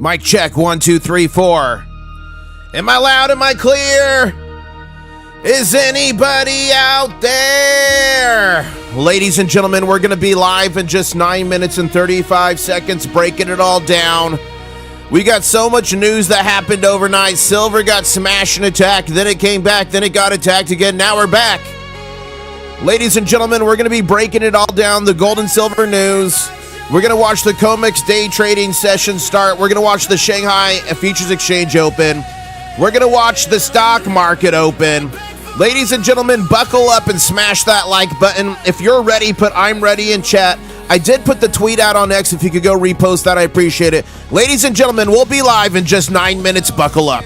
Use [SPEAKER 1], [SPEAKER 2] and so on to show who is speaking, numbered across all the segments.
[SPEAKER 1] Mic check, 1, 2, 3, 4. Am I loud? Am I clear? Is anybody out there? Ladies and gentlemen, we're going to be live in just 9 minutes and 35 seconds, breaking it all down. We got so much news that happened overnight. Silver got smashed and attacked, then it came back, then it got attacked again. Now we're back. Ladies and gentlemen, we're going to be breaking it all down, the gold and silver news. We're going to watch the COMEX day trading session start. We're going to watch the Shanghai Futures Exchange open. We're going to watch the stock market open. Ladies and gentlemen, buckle up and smash that like button. If you're ready, put I'm ready in chat. I did put the tweet out on X. If you could go repost that, I appreciate it. Ladies and gentlemen, we'll be live in just 9 minutes. Buckle up.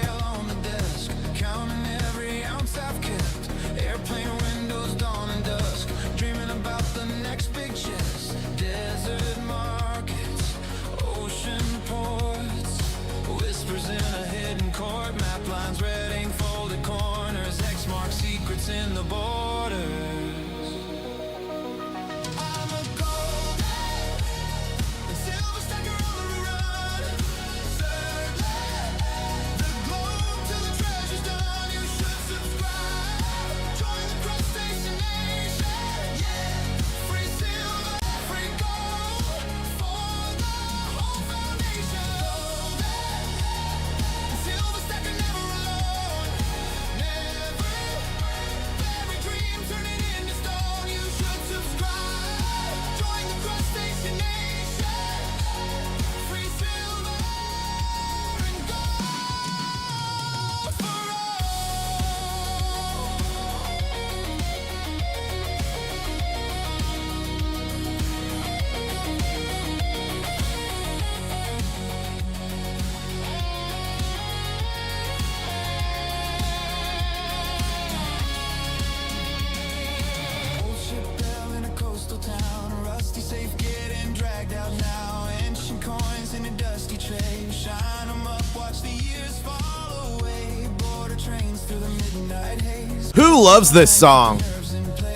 [SPEAKER 1] Who loves this song?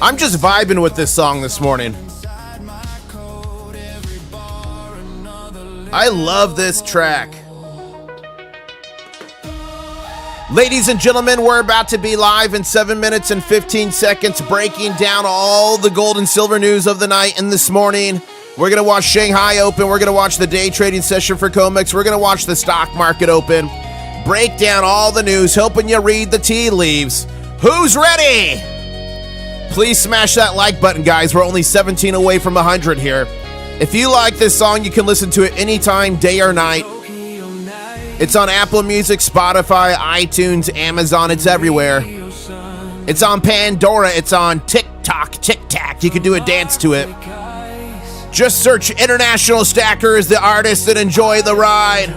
[SPEAKER 1] I'm just vibing with this song this morning. I love this track. Ladies and gentlemen, we're about to be live in 7 minutes and 15 seconds, breaking down all the gold and silver news of the night and this morning. We're going to watch Shanghai open. We're going to watch the day trading session for COMEX. We're going to watch the stock market open. Break down all the news, helping you read the tea leaves. Who's ready? Please smash that like button, guys. We're only 17 away from 100 here. If you like this song, you can listen to it anytime, day or night. It's on Apple Music, Spotify, iTunes, Amazon. It's everywhere. It's on Pandora. It's on TikTok, TikTok. You can do a dance to it. Just search International Stacker as the artist and enjoy the ride.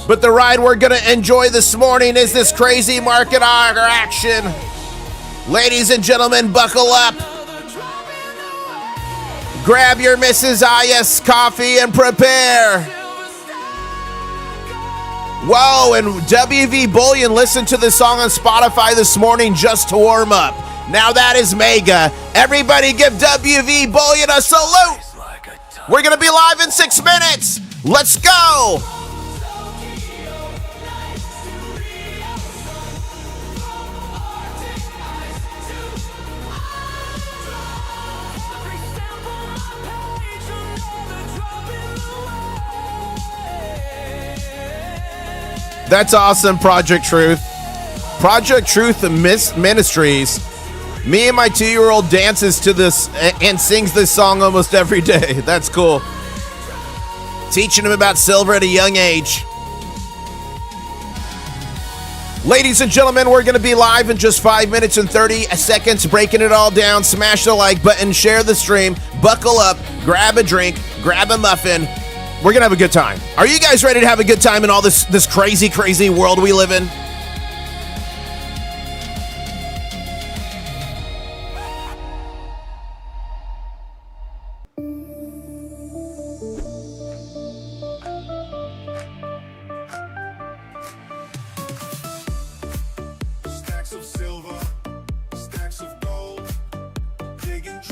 [SPEAKER 1] But the ride we're going to enjoy this morning is this crazy market action. Ladies and gentlemen, buckle up. Grab your Mrs. IS coffee and prepare. Whoa, and WV Bullion listened to this song on Spotify this morning just to warm up. Now that is mega. Everybody give WV Bullion a salute. We're going to be live in 6 minutes. Let's go. That's awesome, Project Truth. Project Truth Ministries. Me and my 2-year-old dances to this and sings this song almost every day. That's cool. Teaching him about silver at a young age. Ladies and gentlemen, we're going to be live in just 5 minutes and 30 seconds, breaking it all down. Smash the like button, share the stream, buckle up, grab a drink, grab a muffin. We're going to have a good time. Are you guys ready to have a good time in all this crazy, crazy world we live in?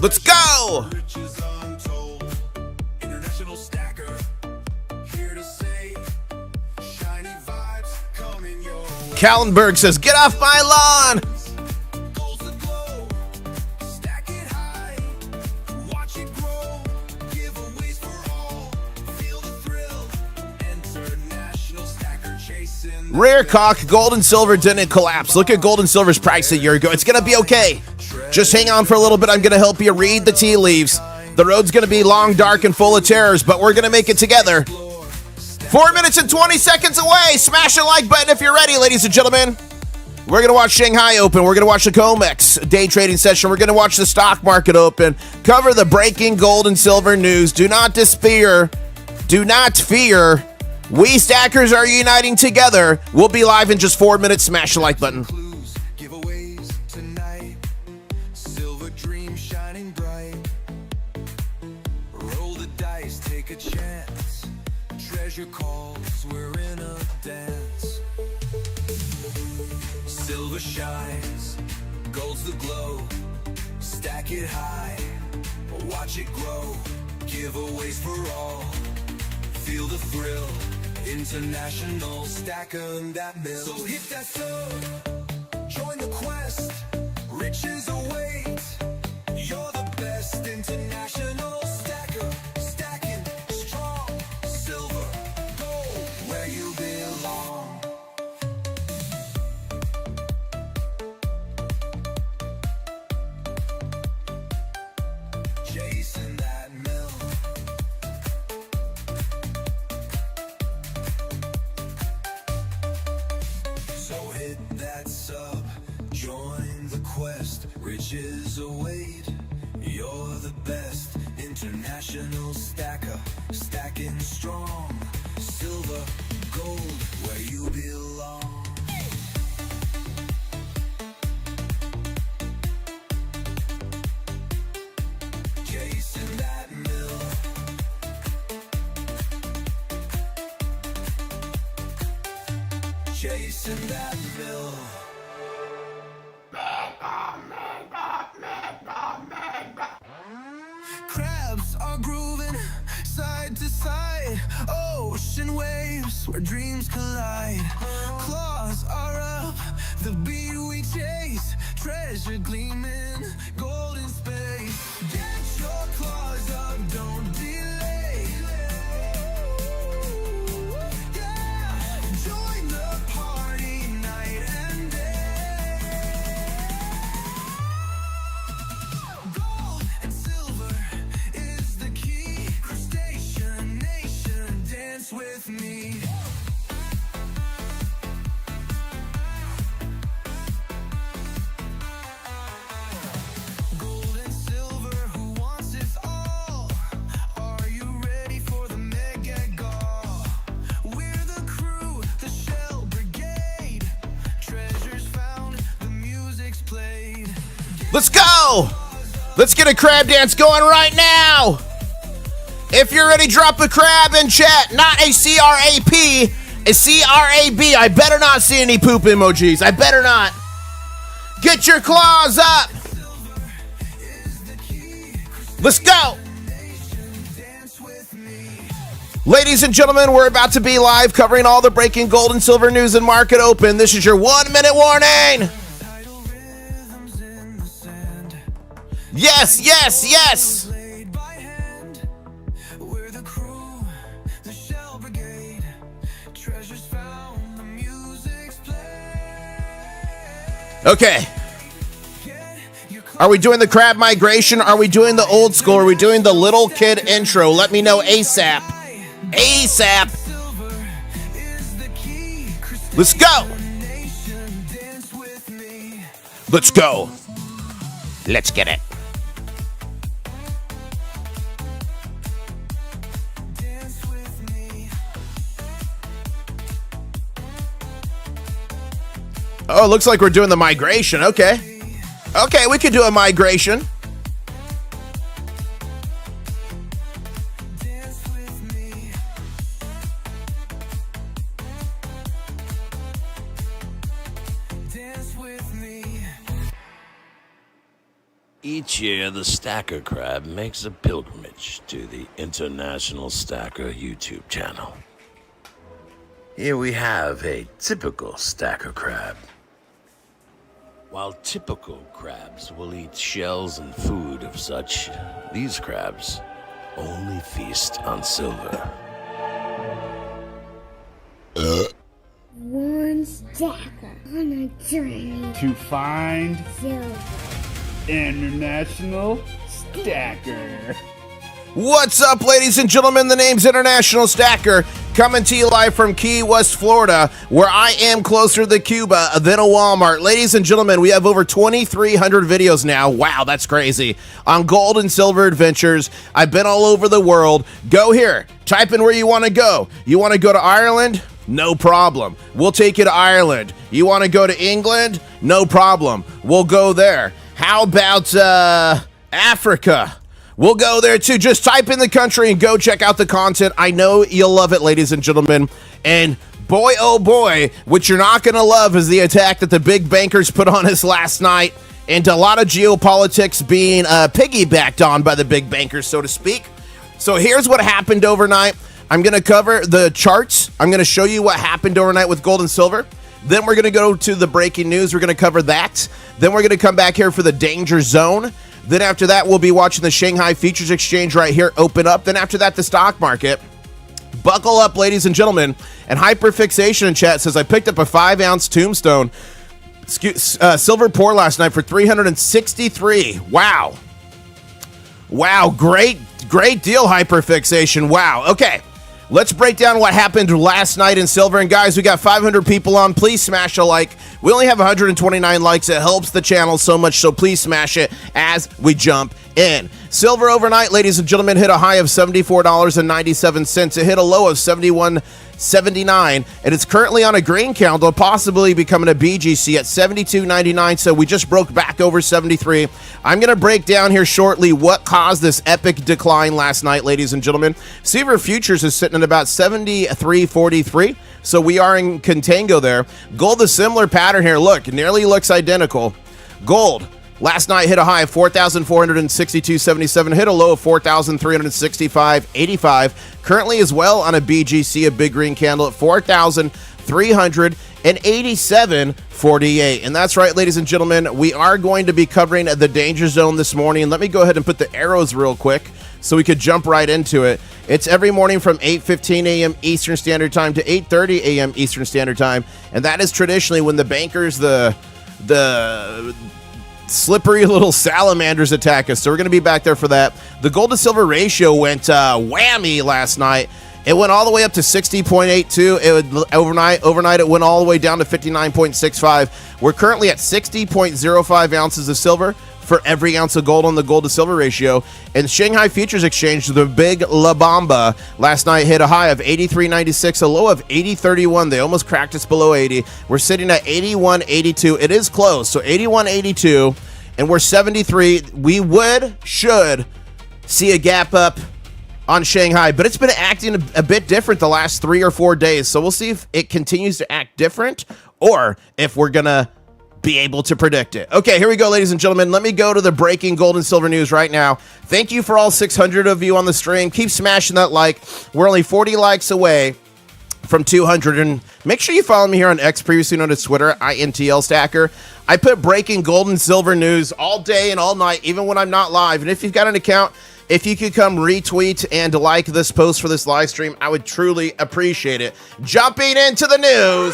[SPEAKER 1] Let's go! Kallenberg says, get off my lawn. Rare cock, gold and silver didn't collapse. Look at gold and silver's price a year ago. It's going to be okay. Just hang on for a little bit. I'm going to help you read the tea leaves. The road's going to be long, dark, and full of terrors, but we're going to make it together. 4 minutes and 20 seconds away. Smash the like button if you're ready, ladies and gentlemen. We're going to watch Shanghai open. We're going to watch the COMEX day trading session. We're going to watch the stock market open. Cover the breaking gold and silver news. Do not despair. Do not fear. We stackers are uniting together. We'll be live in just 4 minutes. Smash the like button.
[SPEAKER 2] Giveaways tonight. Silver dream shining bright. Roll the dice, take a chance. Treasure calls, we're in a dance. Silver shines, gold's the glow. Stack it high, watch it grow. Giveaways for all, feel the thrill. International stacker that mill. So hit that sub, join the quest. Riches await. You're the best international stacker. Stacking strong, silver, gold, where you belong. Chasing that mill. Hit that sub, join the quest. Riches await. You're the best international stacker. Stacking strong, silver, gold, where you belong. Chasing that mill. Chasing that mill. Crabs are grooving side to side. Ocean waves where dreams collide. Claws are up, the beat we chase. Treasure gleaming, golden space. Get your claws up, don't delay. Yeah, join the party night and day. Gold and silver is the key. Crustacean nation, dance with me. Gold and silver, who wants it all? Are you ready for the mega gall? We're the crew, the shell brigade. Treasures found, the music's played.
[SPEAKER 1] Let's go. Let's get a crab dance going right now. If you're ready, drop a crab in chat. Not a C-R-A-P, a C-R-A-B. I better not see any poop emojis. I better not. Get your claws up. Let's go. Ladies and gentlemen, we're about to be live covering all the breaking gold and silver news and market open. This is your 1 minute warning.
[SPEAKER 2] Tidal rhythms in the sand.
[SPEAKER 1] Yes, yes, yes.
[SPEAKER 2] Played by hand. We're the crew, the shell brigade. Treasures found, the music's played.
[SPEAKER 1] Okay.
[SPEAKER 2] Get your
[SPEAKER 1] Are we doing the crab migration? Are we doing the old school? Are we doing the little kid intro? Let me know ASAP. ASAP.
[SPEAKER 2] silver is the key.
[SPEAKER 1] Let's go.
[SPEAKER 2] Nation, dance with me.
[SPEAKER 1] Let's go. Let's get it.
[SPEAKER 2] Dance with me.
[SPEAKER 1] Oh, it looks like we're doing the migration. Okay. Okay, we could do a migration.
[SPEAKER 2] Dance with me. Dance with me.
[SPEAKER 3] Each year, the Stacker Crab makes a pilgrimage to the International Stacker YouTube channel. Here we have a typical stacker crab. While typical crabs will eat shells and food of such, these crabs only feast on silver.
[SPEAKER 4] One stacker on a journey
[SPEAKER 5] To find
[SPEAKER 4] silver.
[SPEAKER 5] International Stacker.
[SPEAKER 1] What's up, ladies and gentlemen? The name's International Stacker, coming to you live from Key West, Florida, where I am closer to Cuba than a Walmart. Ladies and gentlemen, we have over 2,300 videos now. Wow, that's crazy. On gold and silver adventures. I've been all over the world. Go here. Type in where you want to go. You want to go to Ireland? No problem. We'll take you to Ireland. You want to go to England? No problem. We'll go there. How about Africa? We'll go there too. Just type in the country and go check out the content. I know you'll love it, ladies and gentlemen. And boy, oh boy, what you're not going to love is the attack that the big bankers put on us last night, and a lot of geopolitics being piggybacked on by the big bankers, so to speak. So here's what happened overnight. I'm going to cover the charts. I'm going to show you what happened overnight with gold and silver. Then we're going to go to the breaking news. We're going to cover that. Then we're going to come back here for the danger zone. Then after that, we'll be watching the Shanghai Futures Exchange right here open up. Then after that, the stock market. Buckle up, ladies and gentlemen. And Hyperfixation in chat says, I picked up a 5-ounce tombstone silver pour last night for $363. Wow. Wow, great deal, Hyperfixation. Wow. Okay, let's break down what happened last night in silver. And guys, we got 500 people on. Please smash a like. We only have 129 likes. It helps the channel so much, so please smash it as we jump in. Silver overnight, ladies and gentlemen, hit a high of $74.97. It hit a low of $71.79, and it's currently on a green candle, possibly becoming a BGC at $72.99. So we just broke back over 73. I'm going to break down here shortly what caused this epic decline last night, ladies and gentlemen. Silver futures is sitting at about 73.43. So we are in contango there. Gold, a similar pattern here. Look, it nearly looks identical. Gold last night hit a high of 4,462.77, hit a low of 4,365.85. Currently as well on a BGC, a big green candle at 4,387.48. And that's right, ladies and gentlemen, we are going to be covering the danger zone this morning. Let me go ahead and put the arrows real quick so we could jump right into it. It's every morning from 8:15 a.m. Eastern Standard Time to 8:30 a.m. Eastern Standard Time. And that is traditionally when the bankers, the slippery little salamanders attack us. So we're going to be back there for that. The gold to silver ratio went whammy last night. It went all the way up to 60.82. Overnight, it went all the way down to 59.65. We're currently at 60.05 ounces of silver for every ounce of gold on the gold to silver ratio. And Shanghai Futures Exchange, the big La Bamba, last night hit a high of 83.96, a low of 80.31. They almost cracked us below 80. We're sitting at 81.82. It is close, so 81.82, and we're 73. We should see a gap up on Shanghai, but it's been acting a bit different the last 3 or 4 days. So we'll see if it continues to act different or if we're going to be able to predict it. Okay, here we go, ladies and gentlemen. Let me go to the breaking gold and silver news right now. Thank you for all 600 of you on the stream. Keep smashing that like. We're only 40 likes away from 200. And make sure you follow me here on X, previously known as Twitter, INTL Stacker. I put breaking gold and silver news all day and all night, even when I'm not live. And if you've got an account, if you could come retweet and like this post for this live stream, I would truly appreciate it. Jumping into the news.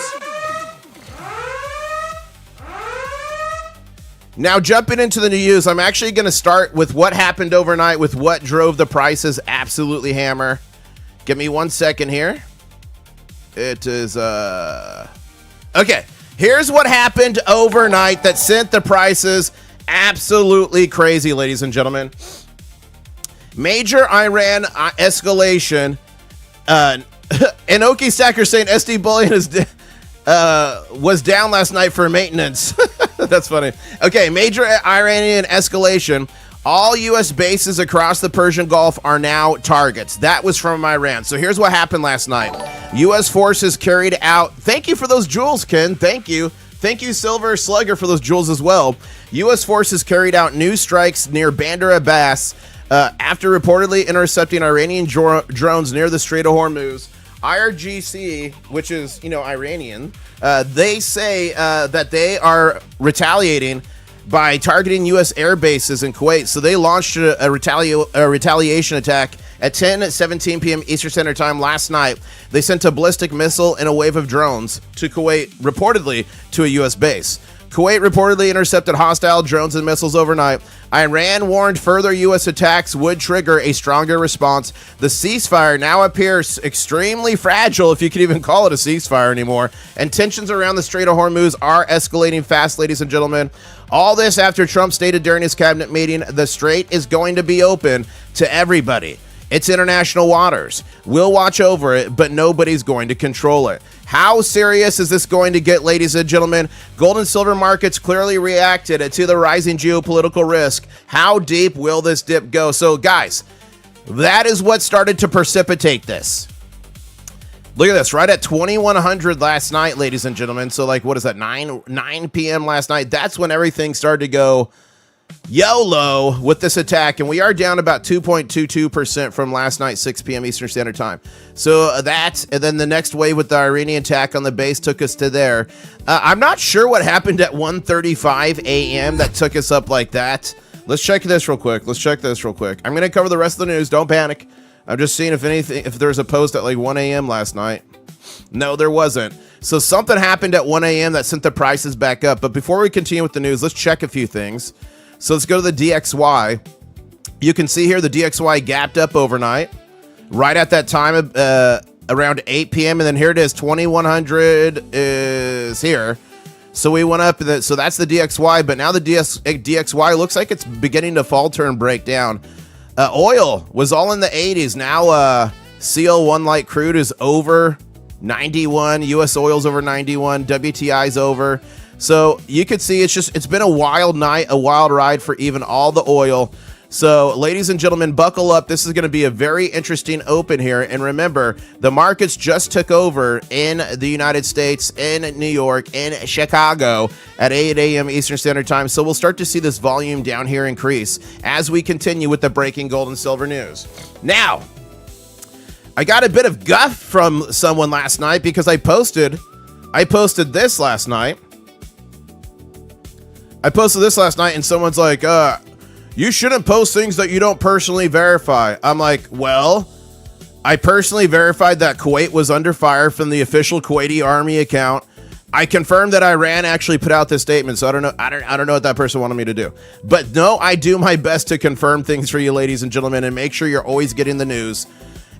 [SPEAKER 1] Now, jumping into the news, I'm actually going to start with what happened overnight with what drove the prices absolutely hammer. Give me 1 second here. It is, okay. Here's what happened overnight that sent the prices absolutely crazy, ladies and gentlemen. Major Iran escalation. Enoki Stacker saying SD Bullion was down last night for maintenance. That's funny. Okay, major Iranian escalation. All U.S. bases across the Persian Gulf are now targets. That was from Iran. So here's what happened last night. U.S. forces carried out... Thank you for those jewels, Ken. Thank you. Thank you, Silver Slugger, for those jewels as well. U.S. forces carried out new strikes near Bandar Abbas after reportedly intercepting Iranian drones near the Strait of Hormuz. IRGC, which is, Iranian, they say that they are retaliating by targeting U.S. air bases in Kuwait. So they launched a retaliation attack at 10:17 p.m. Eastern Standard Time last night. They sent a ballistic missile and a wave of drones to Kuwait, reportedly to a U.S. base. Kuwait reportedly intercepted hostile drones and missiles overnight. Iran warned further U.S. attacks would trigger a stronger response. The ceasefire now appears extremely fragile, if you could even call it a ceasefire anymore, and tensions around the Strait of Hormuz are escalating fast, ladies and gentlemen. All this after Trump stated during his cabinet meeting, the strait is going to be open to everybody. It's international waters. We'll watch over it, but nobody's going to control it. How serious is this going to get, ladies and gentlemen? Gold and silver markets clearly reacted to the rising geopolitical risk. How deep will this dip go? So, guys, that is what started to precipitate this. Look at this, right at 2100 last night, ladies and gentlemen. So, like, what is that, 9 p.m. last night? That's when everything started to go YOLO with this attack, and we are down about 2.22% from last night, 6 p.m. Eastern Standard Time. So that, and then the next wave with the Iranian attack on the base took us to there. I'm not sure what happened at 1:35 a.m. that took us up like that. Let's check this real quick. I'm going to cover the rest of the news. Don't panic. I'm just seeing if there's a post at like 1 a.m. last night. No, there wasn't. So something happened at 1 a.m. that sent the prices back up. But before we continue with the news, let's check a few things. So let's go to the DXY. You can see here the DXY gapped up overnight, right at that time, around 8 p.m. And then here it is, 2100 is here. So we went up, so that's the DXY. But now the DXY looks like it's beginning to falter and break down. Oil was all in the 80s. Now CL1 light crude is over 91. U.S. oil's over 91. WTI's over. So you could see it's been a wild night, a wild ride for even all the oil. So ladies and gentlemen, buckle up. This is going to be a very interesting open here. And remember, the markets just took over in the United States, in New York, in Chicago at 8 a.m. Eastern Standard Time. So we'll start to see this volume down here increase as we continue with the breaking gold and silver news. Now, I got a bit of guff from someone last night because I posted this last night. And someone's like, you shouldn't post things that you don't personally verify. I'm like, well, I personally verified that Kuwait was under fire from the official Kuwaiti army account. I confirmed that Iran actually put out this statement, so I don't know what that person wanted me to do. But no, I do my best to confirm things for you, ladies and gentlemen, and make sure you're always getting the news.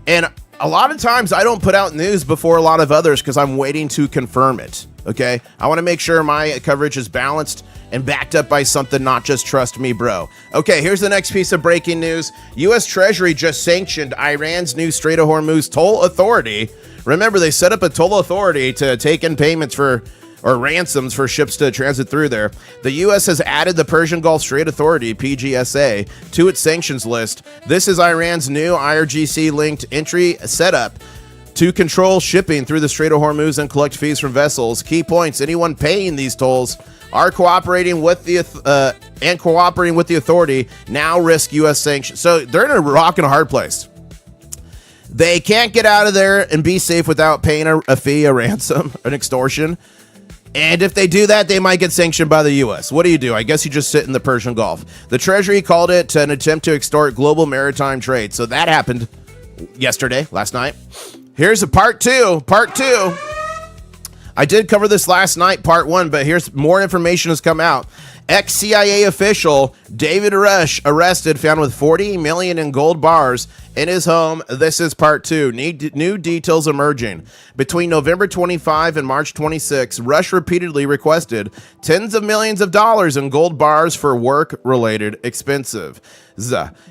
[SPEAKER 1] And a lot of times I don't put out news before a lot of others because I'm waiting to confirm it. Okay, I want to make sure my coverage is balanced and backed up by something, not just trust me, bro. Okay, here's the next piece of breaking news. U.S. Treasury just sanctioned Iran's new Strait of Hormuz toll authority. Remember, they set up a toll authority to take in payments for or ransoms for ships to transit through there. The U.S. has added the Persian Gulf Strait Authority, PGSA, to its sanctions list. This is Iran's new IRGC-linked entry setup to control shipping through the Strait of Hormuz and collect fees from vessels. Key points: anyone paying these tolls are cooperating with the authority now risk U.S. sanctions. So they're in a rock and a hard place. They can't get out of there and be safe without paying a fee, a ransom, an extortion. And if they do that, they might get sanctioned by the U.S. What do? I guess you just sit in the Persian Gulf. The Treasury called it an attempt to extort global maritime trade. So that happened last night. Here's a part two. I did cover this last night, part one, but here's more information has come out. Ex-CIA official David Rush arrested, found with 40 million in gold bars in his home. This is part two. New details emerging. Between November 25 and March 26, Rush repeatedly requested tens of millions of dollars in gold bars for work-related expenses.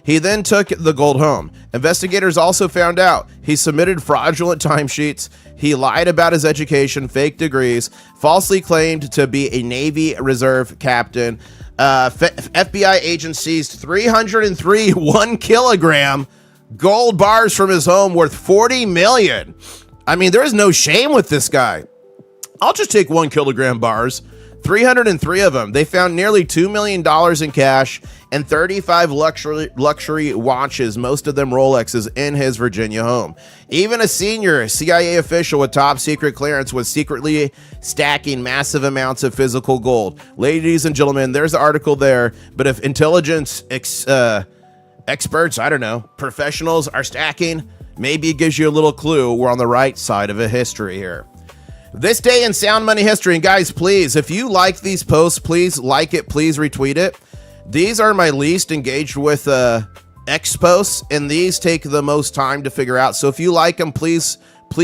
[SPEAKER 1] He then took the gold home. Investigators also found out he submitted fraudulent timesheets. He lied about his education, fake degrees, falsely claimed to be a Navy Reserve captain. FBI agents seized 303 1-kilogram gold bars from his home worth 40 million. I mean, there is no shame with this guy. I'll just take 1 kilogram bars, 303 of them. They found nearly $2 million in cash and 35 luxury watches, most of them Rolexes, in his Virginia home. Even a senior CIA official with top secret clearance was secretly stacking massive amounts of physical gold. Ladies and gentlemen, there's an article there, but if intelligence experts, I don't know, professionals are stacking, maybe it gives you a little clue we're on the right side of a history here. This day in sound money history, and guys, please, if you like these posts, please like it, please retweet it. These are my least engaged with X posts, and these take the most time to figure out. So if you like them, please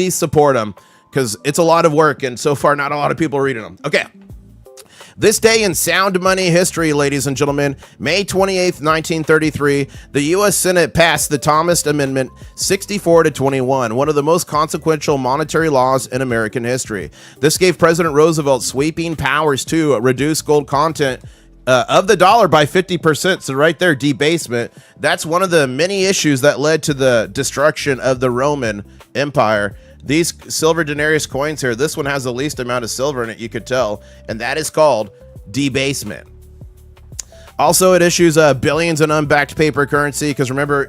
[SPEAKER 1] support them, because it's a lot of work, and so far not a lot of people are reading them. Okay. This day in sound money history, ladies and gentlemen, May 28th, 1933, the U.S. Senate passed the Thomas Amendment 64-21, one of the most consequential monetary laws in American history. This gave President Roosevelt sweeping powers to reduce gold content of the dollar by 50%. So right there, debasement. That's one of the many issues that led to the destruction of the Roman Empire. These silver denarius coins here, this one has the least amount of silver in it, you could tell, and that is called debasement. Also, it issues billions in unbacked paper currency, because remember,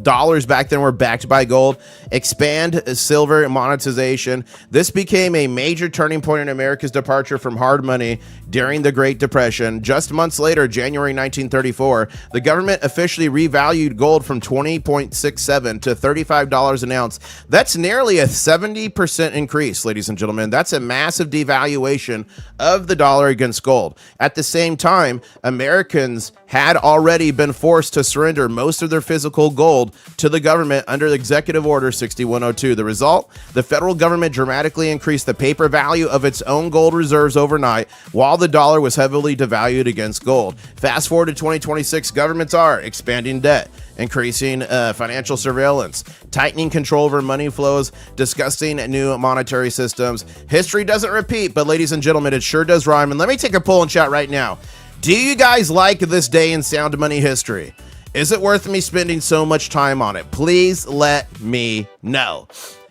[SPEAKER 1] dollars back then were backed by gold. Expand silver monetization. This became a major turning point in America's departure from hard money during the Great Depression. Just months later, January 1934, the government officially revalued gold from $20.67 to $35 an ounce. That's nearly a 70% increase, ladies and gentlemen. That's a massive devaluation of the dollar against gold. At the same time, Americans had already been forced to surrender most of their physical gold to the government under Executive Order 6102. The result, the federal government dramatically increased the paper value of its own gold reserves overnight, while the dollar was heavily devalued against gold. Fast forward to 2026, governments are expanding debt, increasing financial surveillance, tightening control over money flows, discussing new monetary systems. History doesn't repeat, but ladies and gentlemen, it sure does rhyme. And let me take a poll in chat right now. Do you guys like this day in sound money history? Is it worth me spending so much time on it? Please let me know.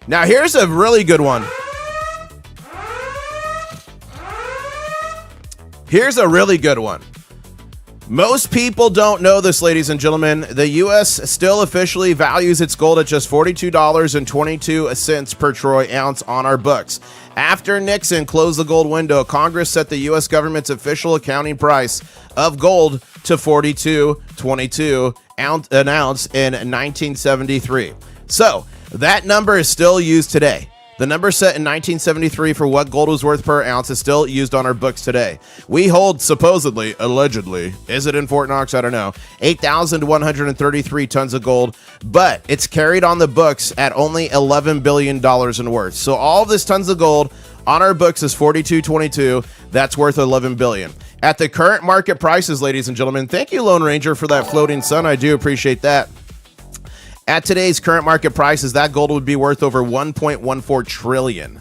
[SPEAKER 1] Now, here's a really good one. Here's a really good one. Most people don't know this, ladies and gentlemen. The U.S. still officially values its gold at just $42.22 per troy ounce on our books. After Nixon closed the gold window, Congress set the U.S. government's official accounting price of gold to $42.22 an ounce in 1973. So that number is still used today. The number set in 1973 for what gold was worth per ounce is still used on our books today. We hold supposedly, allegedly, is it in Fort Knox? I don't know, 8,133 tons of gold, but it's carried on the books at only $11 billion in worth. So all of this tons of gold on our books is $42.22. That's worth $11 billion. At the current market prices, ladies and gentlemen, thank you, Lone Ranger, for that floating sun. I do appreciate that. At today's current market prices, that gold would be worth over 1.14 trillion.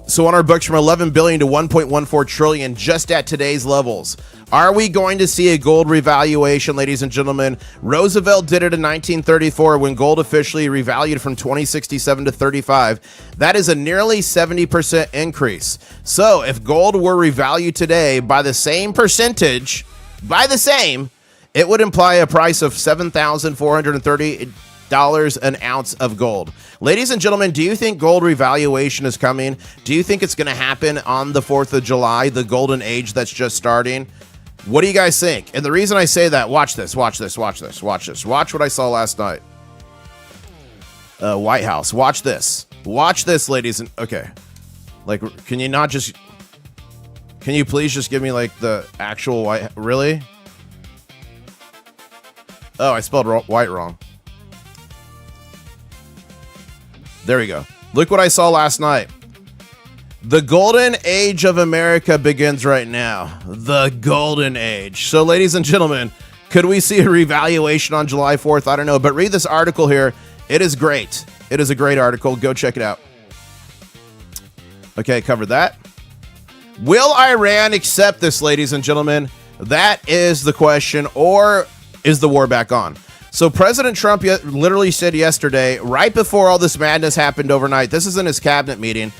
[SPEAKER 1] So on our books, from 11 billion to 1.14 trillion just at today's levels. Are we going to see a gold revaluation, ladies and gentlemen? Roosevelt did it in 1934 when gold officially revalued from 20.67 to 35. That is a nearly 70% increase. So if gold were revalued today by the same percentage, it would imply a price of $7,430 an ounce of gold. Ladies and gentlemen, do you think gold revaluation is coming? Do you think it's going to happen on the 4th of July, the golden age that's just starting? What do you guys think? And the reason I say that, watch this. Watch what I saw last night. White House. Watch this, ladies and... Okay. Like, can you please just give me, like, the actual white... Really? Oh, I spelled white wrong. There we go. Look what I saw last night. The golden age of America begins right now. The golden age. So, ladies and gentlemen, could we see a revaluation on July 4th? I don't know, but read this article here. It is great. It is a great article. Go check it out. Okay, covered that. Will Iran accept this, ladies and gentlemen? That is the question. Or is the war back on? So President Trump literally said yesterday, right before all this madness happened overnight, this is in his cabinet meeting,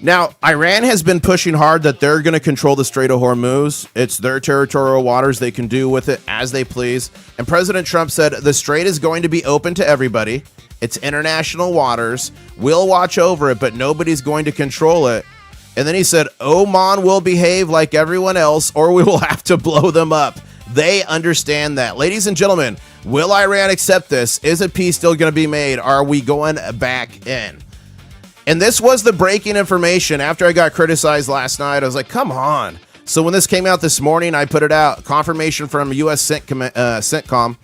[SPEAKER 1] Now, Iran has been pushing hard that they're going to control the Strait of Hormuz. It's their territorial waters. They can do with it as they please. And President Trump said the strait is going to be open to everybody. It's international waters. We'll watch over it, but nobody's going to control it. And then he said, Oman will behave like everyone else, or we will have to blow them up. They understand that. Ladies and gentlemen, will Iran accept this? Is a peace still going to be made? Are we going back in? And this was the breaking information. After I got criticized last night, I was like, come on. So when this came out this morning, I put it out. Confirmation from U.S. CENTCOM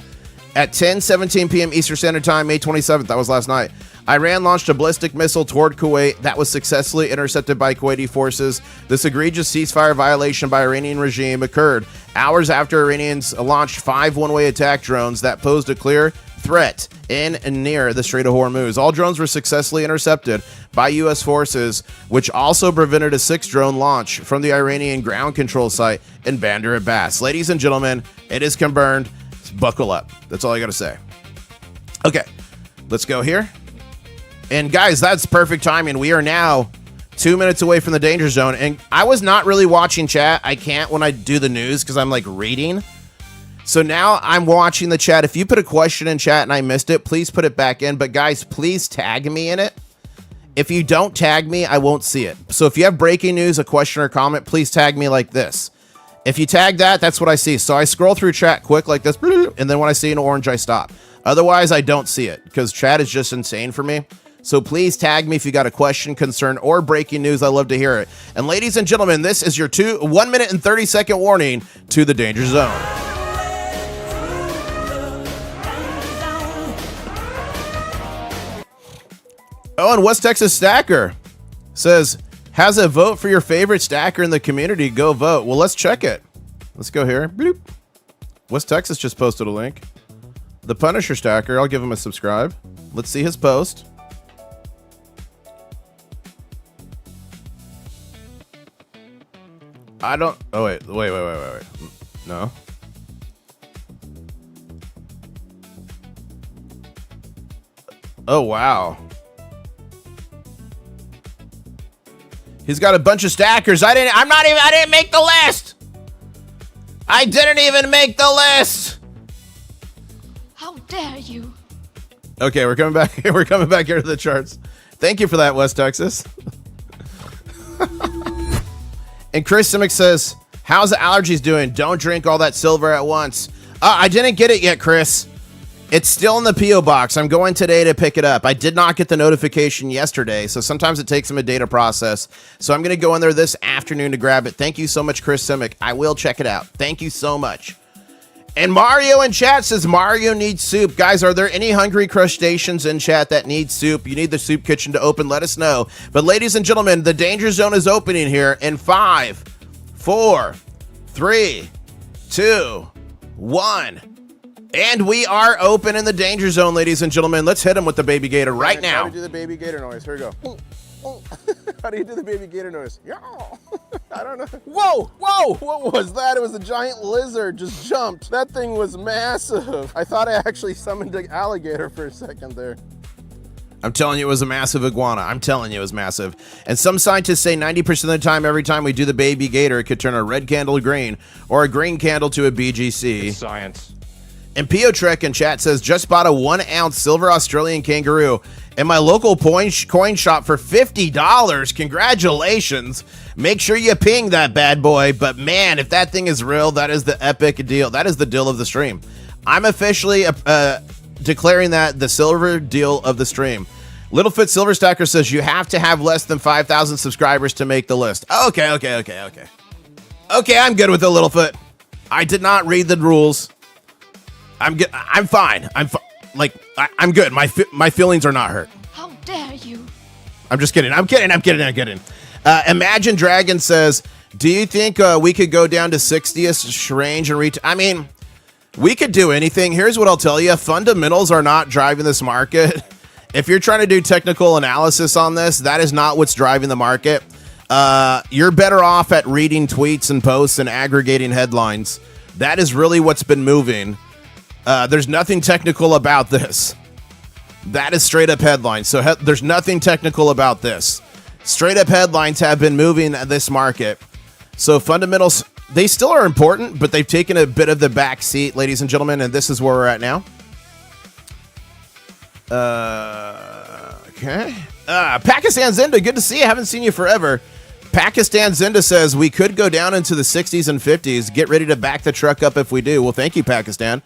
[SPEAKER 1] at 10:17 p.m. Eastern Standard Time, May 27th. That was last night. Iran launched a ballistic missile toward Kuwait that was successfully intercepted by Kuwaiti forces. This egregious ceasefire violation by Iranian regime occurred hours after Iranians launched 5 one-way attack drones that posed a clear threat in and near the Strait of Hormuz. All drones were successfully intercepted by U.S. forces, which also prevented a 6th drone launch from the Iranian ground control site in Bandar Abbas. Ladies and gentlemen, it is confirmed. Buckle up. That's all I got to say. Okay, let's go here. And guys, that's perfect timing. We are now 2 minutes away from the danger zone. And I was not really watching chat. I can't when I do the news because I'm like reading. So now I'm watching the chat. If you put a question in chat and I missed it, please put it back in. But guys, please tag me in it. If you don't tag me, I won't see it. So if you have breaking news, a question or comment, please tag me like this. If you tag that, that's what I see. So I scroll through chat quick like this. And then when I see an orange, I stop. Otherwise, I don't see it because chat is just insane for me. So please tag me if you got a question, concern, or breaking news. I love to hear it. And ladies and gentlemen, this is your 1 minute and 30-second warning to the danger zone. Oh, and West Texas Stacker says, has a vote for your favorite stacker in the community. Go vote. Well, let's check it. Let's go here. Bloop. West Texas just posted a link. The Punisher Stacker, I'll give him a subscribe. Let's see his post. I don't... Oh, wait. No. Oh, wow. He's got a bunch of stackers. I didn't make the list. I didn't even make the list.
[SPEAKER 6] How dare you?
[SPEAKER 1] Okay, we're coming back. We're coming back here to the charts. Thank you for that, West Texas. And Chris Simic says, how's the allergies doing? Don't drink all that silver at once. I didn't get it yet, Chris. It's still in the P.O. box. I'm going today to pick it up. I did not get the notification yesterday, so sometimes it takes them a day to process. So I'm going to go in there this afternoon to grab it. Thank you so much, Chris Simic. I will check it out. Thank you so much. And Mario in chat says Mario needs soup. Guys, are there any hungry crustaceans in chat that need soup? You need the soup kitchen to open. Let us know. But ladies and gentlemen, the danger zone is opening here in 5, 4, 3, 2, 1. And we are open in the danger zone, ladies and gentlemen. Let's hit him with the baby gator right now.
[SPEAKER 7] How do you do the baby gator noise? Here we go. How do you do the baby gator noise? Yeah. I don't know. Whoa! What was that? It was a giant lizard just jumped. That thing was massive. I thought I actually summoned an alligator for a second there.
[SPEAKER 1] I'm telling you, it was a massive iguana. I'm telling you, it was massive. And some scientists say 90% of the time, every time we do the baby gator, it could turn a red candle to green or a green candle to a BGC.
[SPEAKER 7] It's science.
[SPEAKER 1] And Pio Trek in chat says, just bought a 1-ounce silver Australian kangaroo in my local coin shop for $50. Congratulations. Make sure you ping that bad boy. But man, if that thing is real, that is the epic deal. That is the deal of the stream. I'm officially declaring that the silver deal of the stream. Littlefoot Silver Stacker says you have to have less than 5,000 subscribers to make the list. Okay. Okay, I'm good with it, Littlefoot. I did not read the rules. I'm good. I'm fine. I'm good. My feelings are not hurt.
[SPEAKER 6] How dare you?
[SPEAKER 1] I'm just kidding. I'm kidding. Imagine Dragon says, do you think we could go down to 60th range and reach? I mean, we could do anything. Here's what I'll tell you. Fundamentals are not driving this market. If you're trying to do technical analysis on this, that is not what's driving the market. You're better off at reading tweets and posts and aggregating headlines. That is really what's been moving. There's nothing technical about this. That is straight up headlines. So there's nothing technical about this. Straight up headlines have been moving this market. So fundamentals, they still are important, but they've taken a bit of the back seat, ladies and gentlemen, and this is where we're at now. Okay. Pakistan Zinda, good to see you. Haven't seen you forever. Pakistan Zinda says we could go down into the 60s and 50s. Get ready to back the truck up if we do. Well, thank you, Pakistan.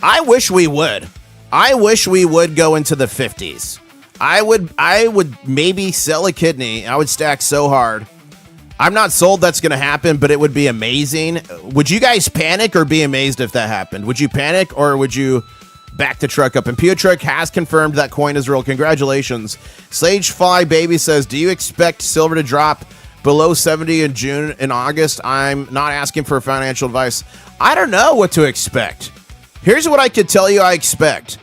[SPEAKER 1] I wish we would. I wish we would go into the 50s. I would maybe sell a kidney. I would stack so hard. I'm not sold that's going to happen, but it would be amazing. Would you guys panic or be amazed if that happened? Would you panic or would you back the truck up? And Piotrek has confirmed that coin is real. Congratulations. Sagefly Baby says, do you expect silver to drop below 70 in June and August? I'm not asking for financial advice. I don't know what to expect. Here's what I could tell you I expect.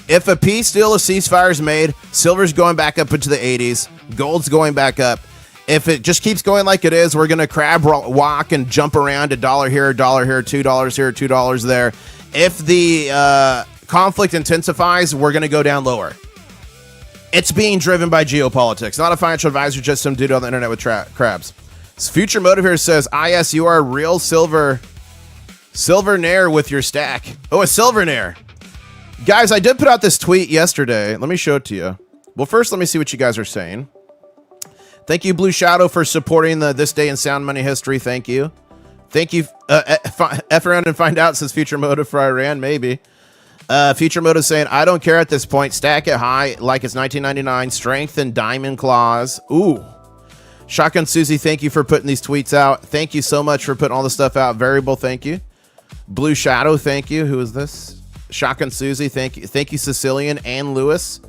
[SPEAKER 1] If a peace deal, a ceasefire is made, silver's going back up into the 80s, gold's going back up. If it just keeps going like it is, we're going to crab walk and jump around $1 here, $1 here, $2 here, $2 there. If the conflict intensifies, we're going to go down lower. It's being driven by geopolitics. Not a financial advisor, just some dude on the internet with crabs. Future Motive here says, yes, you are a real silvernaire with your stack. Oh, a silvernaire. Guys, I did put out this tweet yesterday. Let me show it to you. Well, first, let me see what you guys are saying. Thank you, Blue Shadow, for supporting the This Day in Sound Money History. Thank you. Thank you. F around and find out, says Future Motive for Iran. Maybe. Future Motive saying, I don't care at this point. Stack it high like it's 1999. Strength and diamond claws. Ooh. Shotgun Susie, thank you for putting these tweets out. Thank you so much for putting all the stuff out. Variable, thank you. Blue Shadow, thank you. Who is this? Shotgun Susie, thank you. Thank you, Sicilian and Lewis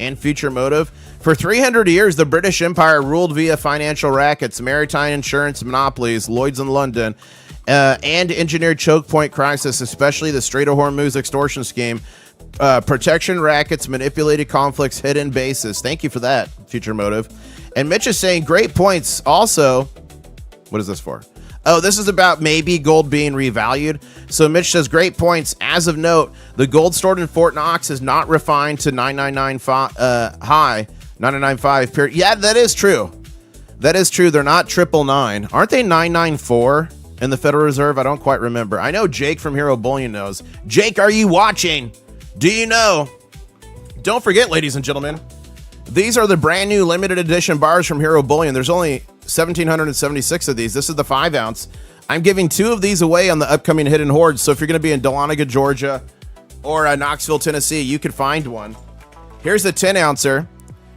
[SPEAKER 1] and Future Motive. For 300 years, the British Empire ruled via financial rackets, maritime insurance monopolies, Lloyd's in London, and engineered choke point crisis, especially the Strait of Hormuz extortion scheme, protection rackets, manipulated conflicts, hidden bases. Thank you for that, Future Motive. And Mitch is saying, great points. Also, what is this for? Oh, this is about maybe gold being revalued. So Mitch says, great points. As of note, the gold stored in Fort Knox is not refined to 999 high, 995 period. Yeah, that is true. That is true. They're not 999. Aren't they 994 in the Federal Reserve? I don't quite remember. I know Jake from Hero Bullion knows. Jake, are you watching? Do you know? Don't forget, ladies and gentlemen, these are the brand new limited edition bars from Hero Bullion. There's only 1,776 of these. This is the 5 ounce. I'm giving 2 of these away on the upcoming Hidden Hoard. So if you're going to be in Dahlonega, Georgia, or Knoxville, Tennessee, you could find one. Here's the 10 ouncer.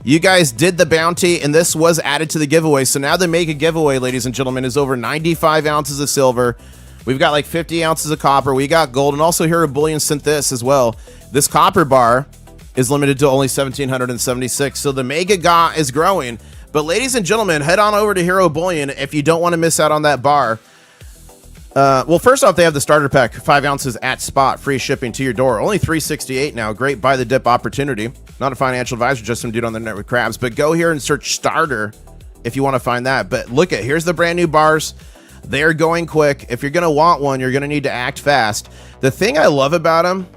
[SPEAKER 1] You guys did the bounty, and this was added to the giveaway. So now the mega giveaway, ladies and gentlemen, is over 95 ounces of silver. We've got like 50 ounces of copper. We got gold, and also Hero Bullion sent this as well. This copper bar is limited to only 1,776. So the mega GA is growing. But ladies and gentlemen, head on over to Hero Bullion if you don't want to miss out on that bar. Well, first off, they have the starter pack, 5 ounces at spot, free shipping to your door. Only $368 now. Great buy the dip opportunity. Not a financial advisor, just some dude on the net with crabs. But go here and search starter if you want to find that. But look at, here's the brand new bars. They're going quick. If you're going to want one, you're going to need to act fast. The thing I love about them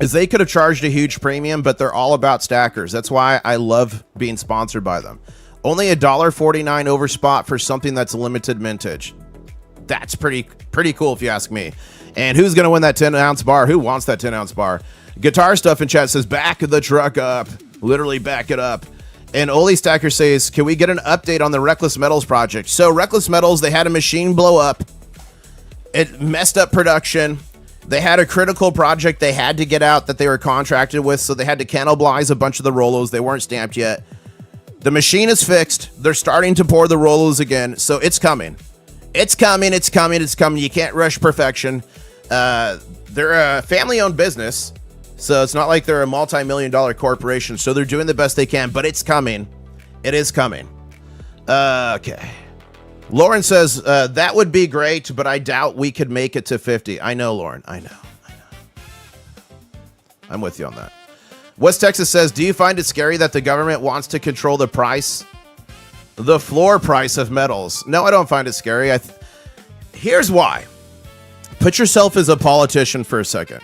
[SPEAKER 1] is they could have charged a huge premium, but they're all about stackers. That's why I love being sponsored by them. Only $1.49 over spot for something that's limited mintage. That's pretty cool if you ask me. And who's going to win that 10 ounce bar? Who wants that 10 ounce bar? Guitar Stuff in chat says, back the truck up. Literally back it up. And Oli Stacker says, can we get an update on the Reckless Metals project? So Reckless Metals, they had a machine blow up. It messed up production. They had a critical project they had to get out that they were contracted with, so they had to cannibalize a bunch of the Rolos. They weren't stamped yet. The machine is fixed. They're starting to pour the Rolos again, so it's coming. It's coming. You can't rush perfection. They're a family-owned business, so it's not like they're a multi-million-dollar corporation, so they're doing the best they can, but it's coming. It is coming. Okay. Lauren says, that would be great, but I doubt we could make it to 50. I know, Lauren. I know. I'm with you on that. West Texas says, do you find it scary that the government wants to control the price, the floor price of metals? No, I don't find it scary. Here's why. Put yourself as a politician for a second.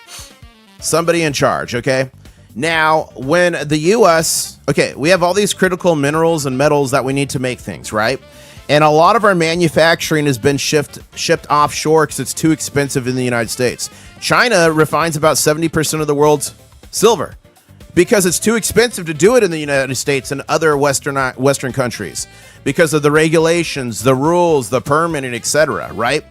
[SPEAKER 1] Somebody in charge, okay? Now, when the U.S., okay, we have all these critical minerals and metals that we need to make things, right? And a lot of our manufacturing has been shipped offshore because it's too expensive in the United States. China refines about 70% of the world's silver because it's too expensive to do it in the United States and other Western countries because of the regulations, the rules, the permitting, etc., right?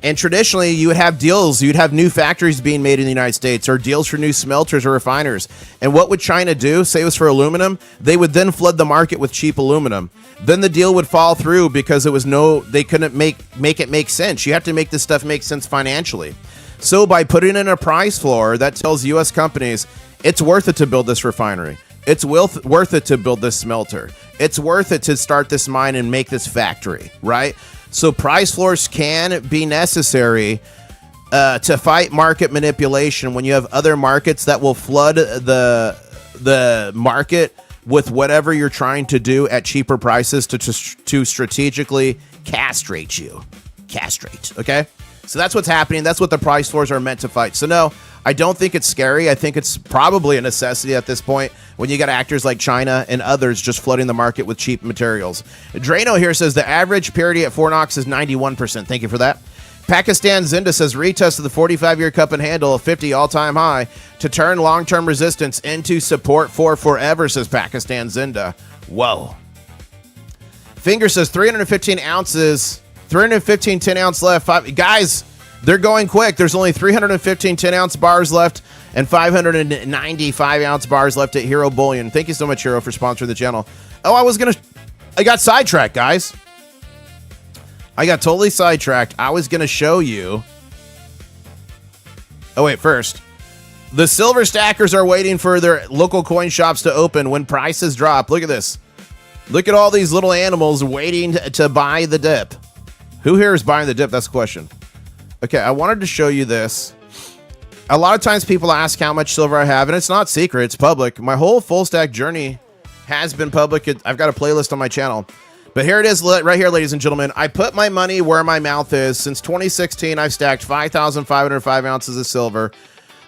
[SPEAKER 1] And traditionally, you would have deals. You'd have new factories being made in the United States or deals for new smelters or refiners. And what would China do? Say it was for aluminum. They would then flood the market with cheap aluminum. Then the deal would fall through because they couldn't make it make sense. You have to make this stuff make sense financially. So by putting in a price floor that tells U.S. companies it's worth it to build this refinery, it's worth it to build this smelter, it's worth it to start this mine and make this factory, right? So price floors can be necessary to fight market manipulation when you have other markets that will flood the market with whatever you're trying to do at cheaper prices to strategically castrate you. Castrate, okay? So that's what's happening. That's what the price floors are meant to fight. So no, I don't think it's scary. I think it's probably a necessity at this point when you got actors like China and others just flooding the market with cheap materials. Drano here says the average purity at Fornox is 91%. Thank you for that. Pakistan Zinda says retest of the 45-year cup and handle of 50 all-time high to turn long-term resistance into support for forever, says Pakistan Zinda. Whoa. Finger says 315 ounces, 315 10-ounce left. Guys, they're going quick. There's only 315 10-ounce bars left and 595 ounce bars left at Hero Bullion. Thank you so much, Hero, for sponsoring the channel. Oh, I got sidetracked, guys. I got totally sidetracked. I was going to show you. Oh, wait, first. The silver stackers are waiting for their local coin shops to open when prices drop. Look at this. Look at all these little animals waiting to buy the dip. Who here is buying the dip? That's the question. Okay, I wanted to show you this. A lot of times people ask how much silver I have, and it's not secret. It's public. My whole full stack journey has been public. I've got a playlist on my channel. But here it is right here, ladies and gentlemen. I put my money where my mouth is. Since 2016, I've stacked 5,505 ounces of silver,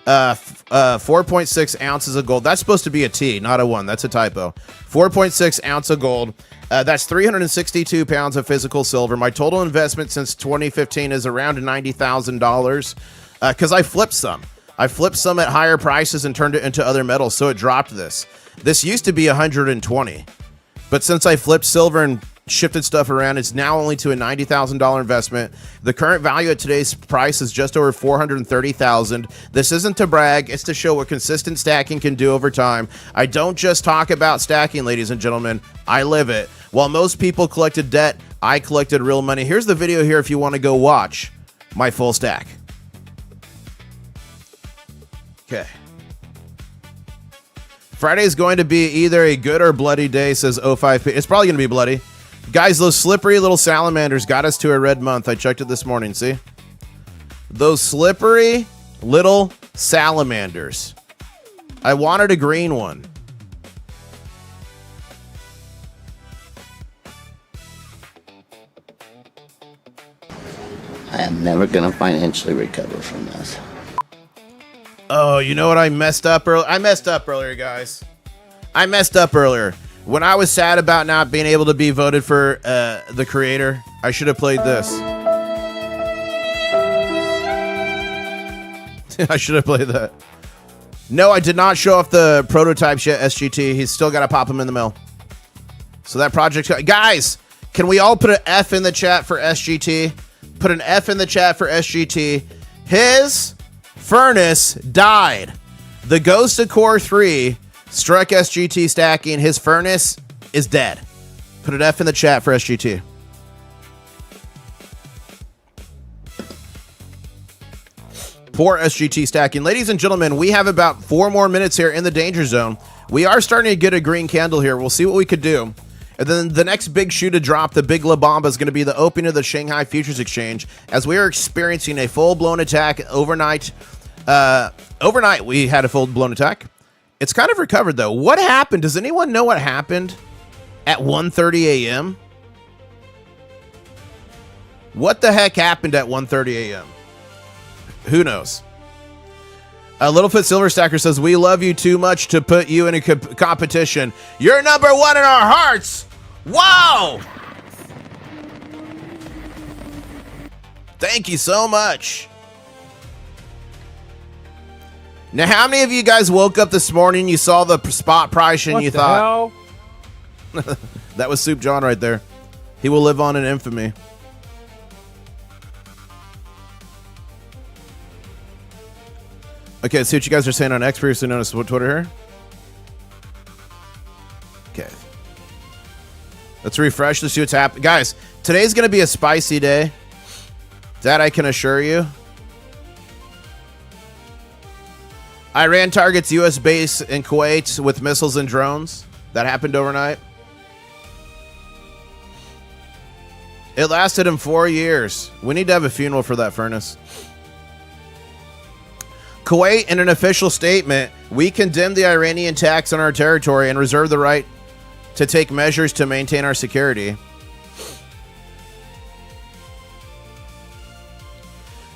[SPEAKER 1] 4.6 ounces of gold. That's supposed to be a T, not a 1. That's a typo. 4.6 ounce of gold. That's 362 pounds of physical silver. My total investment since 2015 is around $90,000 because I flipped some. I flipped some at higher prices and turned it into other metals, so it dropped this. This used to be 120, but since I flipped silver and shifted stuff around, it's now only to a $90,000 investment. The current value at today's price is just over $430,000. This isn't to brag, it's to show what consistent stacking can do over time. I don't just talk about stacking, ladies and gentlemen. I live it. While most people collected debt, I collected real money. Here's the video here if you want to go watch my full stack. Okay. Friday is going to be either a good or bloody day, says 05P. It's probably going to be bloody. Guys, those slippery little salamanders got us to a red month. I checked it this morning, see? Those slippery little salamanders. I wanted a green one.
[SPEAKER 8] I am never going to financially recover from this.
[SPEAKER 1] Oh, you know what I messed up earlier? I messed up earlier, guys. I messed up earlier. When I was sad about not being able to be voted for the creator, I should have played this. I should have played that. No, I did not show off the prototypes yet, SGT. He's still got to pop them in the mail. So that project... Guys, can we all put an F in the chat for SGT? Put an F in the chat for SGT. His furnace died. The Ghost of Core 3 struck SGT stacking. His furnace is dead. Put an F in the chat for SGT. Poor SGT stacking. Ladies and gentlemen, we have about 4 more minutes here in the danger zone. We are starting to get a green candle here. We'll see what we could do. And then the next big shoe to drop, the big La Bamba, is going to be the opening of the Shanghai Futures Exchange, as we are experiencing a full-blown attack overnight. Overnight, we had a full-blown attack. It's kind of recovered, though. What happened? Does anyone know what happened at 1:30 a.m.? What the heck happened at 1:30 a.m.? Who knows? Littlefoot Silver Stacker says, we love you too much to put you in a competition. You're number one in our hearts. Wow. Thank you so much. Now, how many of you guys woke up this morning, you saw the spot price, and
[SPEAKER 5] What
[SPEAKER 1] you
[SPEAKER 5] the
[SPEAKER 1] thought,
[SPEAKER 5] hell?
[SPEAKER 1] that was Soup John right there. He will live on in infamy. Okay, let's see what you guys are saying on X, previously known as Twitter here. Okay. Let's refresh to see what's happening. Guys, today's going to be a spicy day. That I can assure you. Iran targets U.S. base in Kuwait with missiles and drones. That happened overnight. It lasted him 4 years. We need to have a funeral for that furnace. Kuwait, in an official statement, we condemn the Iranian attacks on our territory and reserve the right to take measures to maintain our security.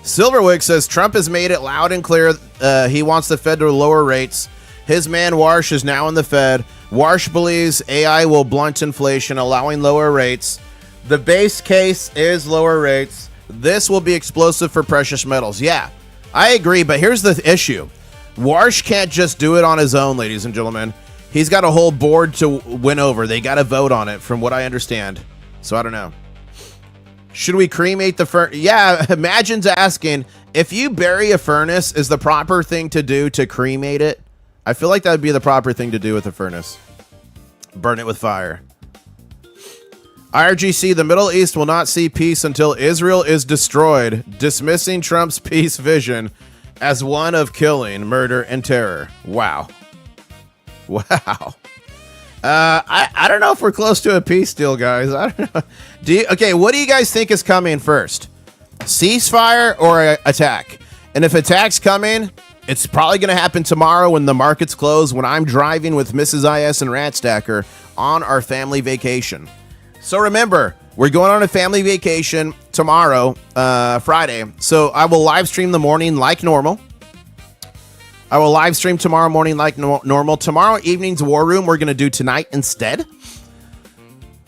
[SPEAKER 1] Silverwick says Trump has made it loud and clear he wants the Fed to lower rates. His man Warsh is now in the Fed. Warsh believes AI will blunt inflation, allowing lower rates. The base case is lower rates. This will be explosive for precious metals. Yeah, I agree, but here's the issue. Warsh can't just do it on his own, ladies and gentlemen. He's got a whole board to win over. They got to vote on it, from what I understand. So I don't know. Should we cremate the furnace? Yeah, Imagine's asking, if you bury a furnace, is the proper thing to do to cremate it? I feel like that would be the proper thing to do with a furnace. Burn it with fire. IRGC, the Middle East will not see peace until Israel is destroyed, dismissing Trump's peace vision as one of killing, murder, and terror. Wow. Wow. I don't know if we're close to a peace deal, guys. I don't know. Okay, what do you guys think is coming first? Ceasefire or attack? And if attack's coming, it's probably going to happen tomorrow when the markets close, when I'm driving with Mrs. IS and Rat Stacker on our family vacation. So remember, we're going on a family vacation tomorrow, Friday. So I will live stream the morning like normal. I will live stream tomorrow morning like normal. Tomorrow evening's War Room we're going to do tonight instead.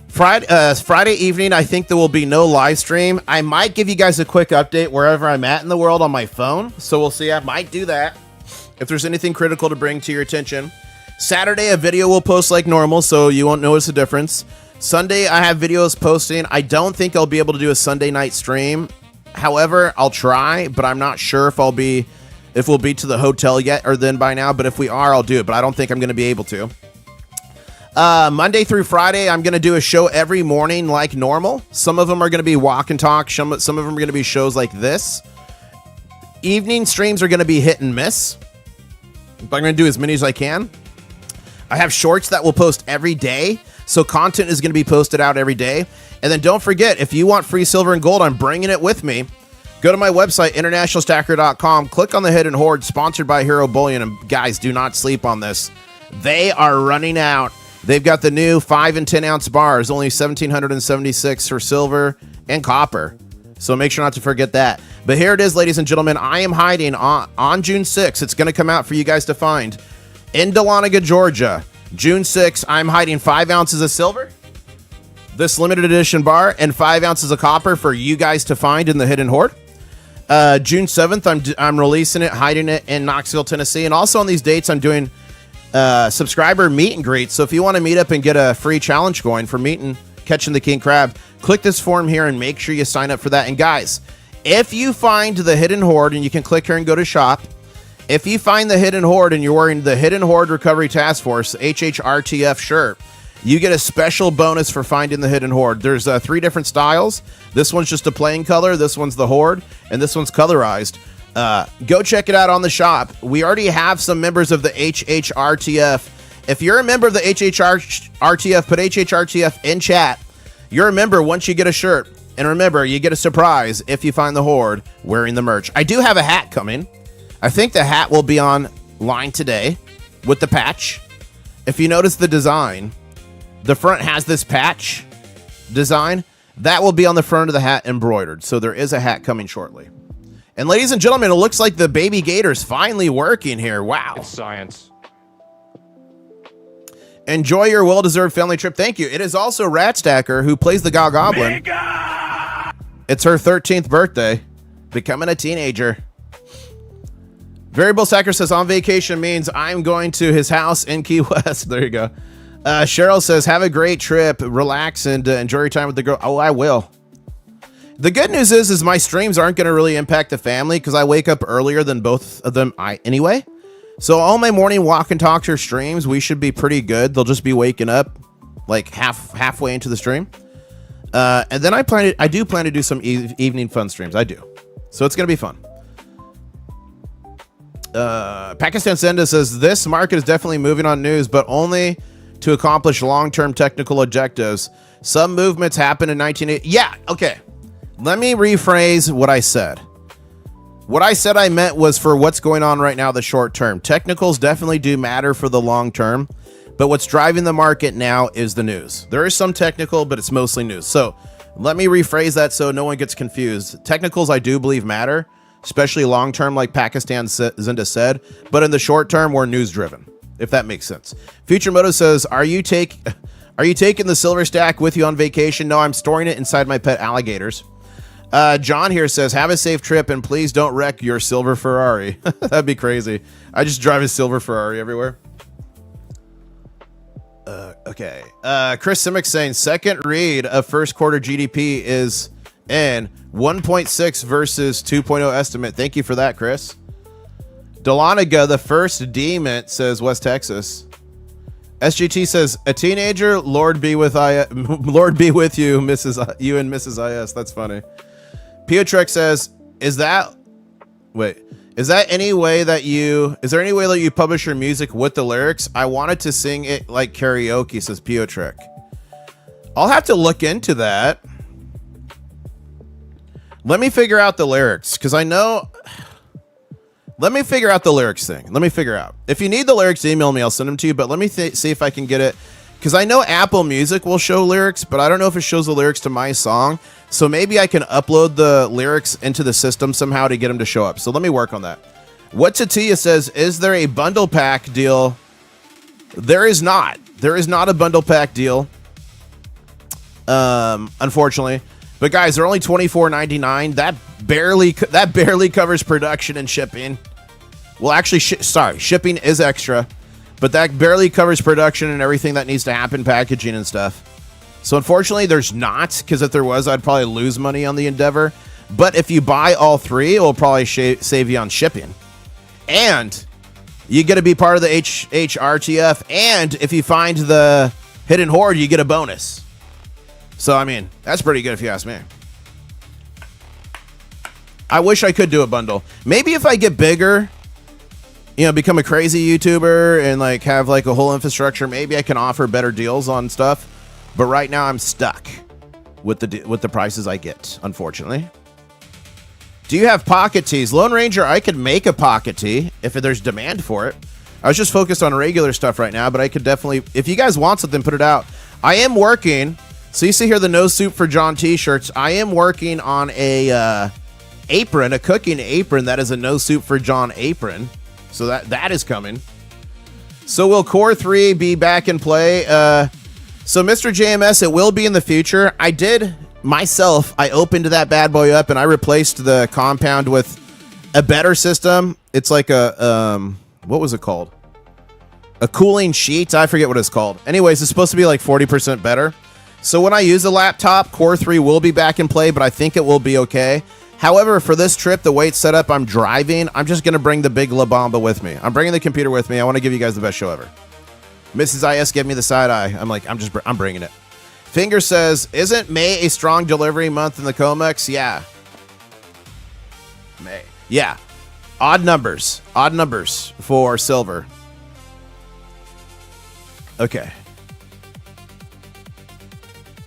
[SPEAKER 1] Friday evening, I think there will be no live stream. I might give you guys a quick update wherever I'm at in the world on my phone. So we'll see. I might do that if there's anything critical to bring to your attention. Saturday, a video will post like normal, so you won't notice a difference. Sunday, I have videos posting. I don't think I'll be able to do a Sunday night stream. However, I'll try, but I'm not sure if we'll be to the hotel yet or then by now. But if we are, I'll do it. But I don't think I'm going to be able to. Monday through Friday, I'm going to do a show every morning like normal. Some of them are going to be walk and talk. Some of them are going to be shows like this. Evening streams are going to be hit and miss. But I'm going to do as many as I can. I have shorts that will post every day. So content is going to be posted out every day. And then don't forget, if you want free silver and gold, I'm bringing it with me. Go to my website, internationalstacker.com. Click on the Hidden Hoard, sponsored by Hero Bullion. And guys, do not sleep on this. They are running out. They've got the new 5 and 10 ounce bars, only $1,776 for silver and copper. So make sure not to forget that. But here it is, ladies and gentlemen. I am hiding on June 6th. It's going to come out for you guys to find. In Dahlonega, Georgia, June 6th, I'm hiding 5 ounces of silver, this limited edition bar, and 5 ounces of copper for you guys to find in the Hidden Hoard. June 7th, I'm releasing it, hiding it in Knoxville, Tennessee. And also on these dates, I'm doing subscriber meet and greet. So if you want to meet up and get a free challenge going for catching the king crab, click this form here and make sure you sign up for that. And guys, if you find the Hidden Hoard, and you can click here and go to shop, if you find the Hidden Hoard and you're wearing the Hidden Hoard Recovery Task Force HHRTF shirt, you get a special bonus for finding the Hidden Hoard. There's 3 different styles. This one's just a plain color, this one's the Hoard, and this one's colorized. Go check it out on the shop. We already have some members of the HHRTF. If you're a member of the HHRTF, put HHRTF in chat. You're a member once you get a shirt. And remember, you get a surprise if you find the Hoard wearing the merch. I do have a hat coming. I think the hat will be online today with the patch. If you notice the design, the front has this patch design. That will be on the front of the hat embroidered. So there is a hat coming shortly. And ladies and gentlemen, it looks like the baby gator's finally working here. Wow.
[SPEAKER 9] It's science.
[SPEAKER 1] Enjoy your well-deserved family trip. Thank you. It is also Rat Stacker who plays the Goblin. It's her 13th birthday. Becoming a teenager. Variable Stacker says on vacation means I'm going to his house in Key West. There you go. Cheryl says have a great trip. Relax and enjoy your time with the girl. Oh, I will. The good news is my streams aren't going to really impact the family because I wake up earlier than both of them anyway. So all my morning walk and talks or streams, we should be pretty good. They'll just be waking up like halfway into the stream. And then I do plan to do some evening fun streams. I do. So it's going to be fun. Pakistan Senda says this market is definitely moving on news, but only to accomplish long-term technical objectives. Some movements happened in 1980. Yeah, okay. Let me rephrase what I said. What I said I meant was for what's going on right now, the short term. Technicals definitely do matter for the long term, but what's driving the market now is the news. There is some technical, but it's mostly news. So let me rephrase that so no one gets confused. Technicals I do believe matter, especially long term, like Pakistan Zinda said, but in the short term, we're news driven, if that makes sense. Future Moto says, are you taking the silver stack with you on vacation? No, I'm storing it inside my pet alligators. John here says, have a safe trip and please don't wreck your silver Ferrari. That'd be crazy. I just drive a silver Ferrari everywhere. Okay. Chris Simic saying second read of first quarter GDP is in 1.6 versus 2.0 estimate. Thank you for that, Chris. Delanaga, the first demon, says West Texas. SGT says a teenager. Lord be with you, Mrs. You and Mrs. IS. That's funny. Piotrek says, is there any way that you publish your music with the lyrics? I wanted to sing it like karaoke, says Piotrek. I'll have to look into that. Let me figure out the lyrics, because I know... Let me figure out the lyrics thing. Let me figure out. If you need the lyrics, email me. I'll send them to you, but let me see if I can get it. Because I know Apple Music will show lyrics, but I don't know if it shows the lyrics to my song. So maybe I can upload the lyrics into the system somehow to get them to show up. So let me work on that. What Tatia says, is there a bundle pack deal? There is not. There is not a bundle pack deal. Unfortunately. But guys, they're only $24.99. That barely covers production and shipping. Well, actually, shipping is extra. But that barely covers production and everything that needs to happen, packaging and stuff. So unfortunately, there's not, because if there was, I'd probably lose money on the endeavor. But if you buy all three, it will probably save you on shipping. And you get to be part of the HRTF. And if you find the hidden hoard, you get a bonus. So, I mean, that's pretty good if you ask me. I wish I could do a bundle. Maybe if I get bigger, become a crazy YouTuber and like have like a whole infrastructure, maybe I can offer better deals on stuff. But right now I'm stuck with the prices I get, unfortunately. Do you have pocket tees? Lone Ranger, I could make a pocket tee if there's demand for it. I was just focused on regular stuff right now, but I could definitely, if you guys want something, put it out. I am working. So you see here the No Soup for John t-shirts. I am working on a apron, a cooking apron that is a No Soup for John apron. So that is coming. So will Core 3 be back in play? So Mr. JMS, it will be in the future. I opened that bad boy up and I replaced the compound with a better system. It's like a, what was it called? A cooling sheet. I forget what it's called. Anyways, it's supposed to be like 40% better. So when I use the laptop, Core 3 will be back in play, but I think it will be okay. However, for this trip, the way it's set up, I'm driving. I'm just going to bring the big La Bamba with me. I'm bringing the computer with me. I want to give you guys the best show ever. Mrs. IS gave me the side eye. I'm like, I'm bringing it. Finger says, isn't May a strong delivery month in the COMEX? Yeah. May. Yeah. Odd numbers for silver. Okay.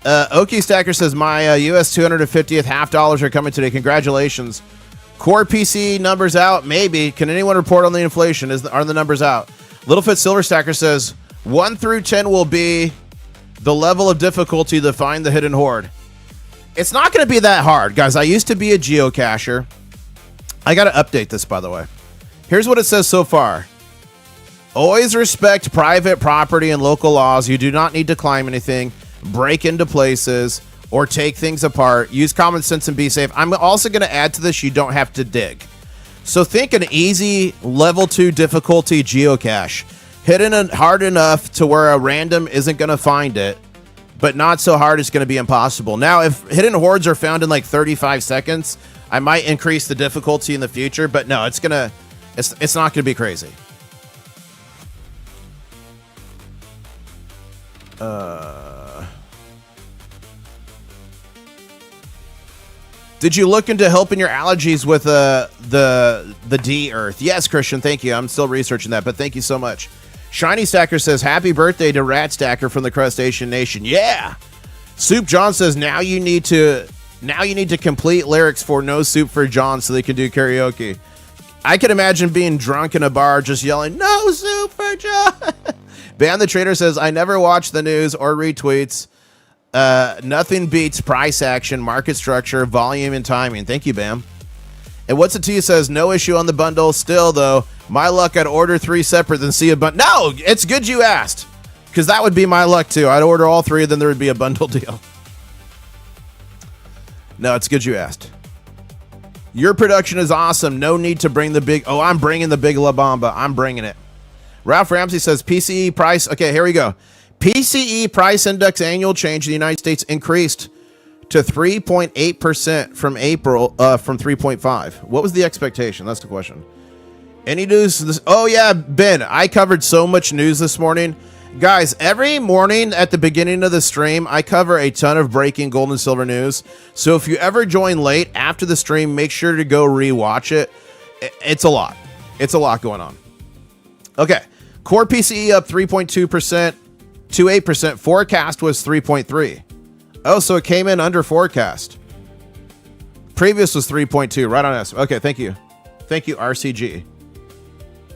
[SPEAKER 1] Okie Stacker says, my US 250th half dollars are coming today. Congratulations. Core PC numbers out? Maybe. Can anyone report on the inflation? Are the numbers out? Littlefit Silver Stacker says, 1 through 10 will be the level of difficulty to find the hidden hoard. It's not going to be that hard, guys. I used to be a geocacher. I got to update this, by the way. Here's what it says so far. Always respect private property and local laws. You do not need to climb anything, break into places, or take things apart. Use common sense and be safe. I'm also going to add to this, you don't have to dig. So think an easy level 2 difficulty geocache. Hidden hard enough to where a random isn't going to find it, but not so hard it's going to be impossible. Now, if hidden hoards are found in like 35 seconds, I might increase the difficulty in the future, but no, it's not going to be crazy. Did you look into helping your allergies with the D Earth? Yes, Christian, thank you. I'm still researching that, but thank you so much. Shiny Stacker says, happy birthday to Rat Stacker from the Crustacean Nation. Yeah. Soup John says, now you need to complete lyrics for No Soup for John so they can do karaoke. I can imagine being drunk in a bar just yelling, no soup for John. Ban the Trader says, I never watch the news or retweets. Nothing beats price action, market structure, volume, and timing. Thank you, Bam. And What's It To You says, no issue on the bundle. Still, though, my luck, I'd order 3 separate than see a bundle. No, it's good you asked, because that would be my luck, too. I'd order all 3, then there would be a bundle deal. No, it's good you asked. Your production is awesome. No need to bring the big... Oh, I'm bringing the big La Bamba. I'm bringing it. Ralph Ramsey says, PCE price... Okay, here we go. PCE price index annual change in the United States increased to 3.8% from April, from 3.5. What was the expectation? That's the question. Any news? Oh, yeah, Ben, I covered so much news this morning. Guys, every morning at the beginning of the stream, I cover a ton of breaking gold and silver news. So if you ever join late after the stream, make sure to go rewatch it. It's a lot. It's a lot going on. Okay. Core PCE up 3.2% to 8%. Forecast was 3.3. Oh, so it came in under forecast. Previous was 3.2. Right on us. Okay, thank you. Thank you, RCG.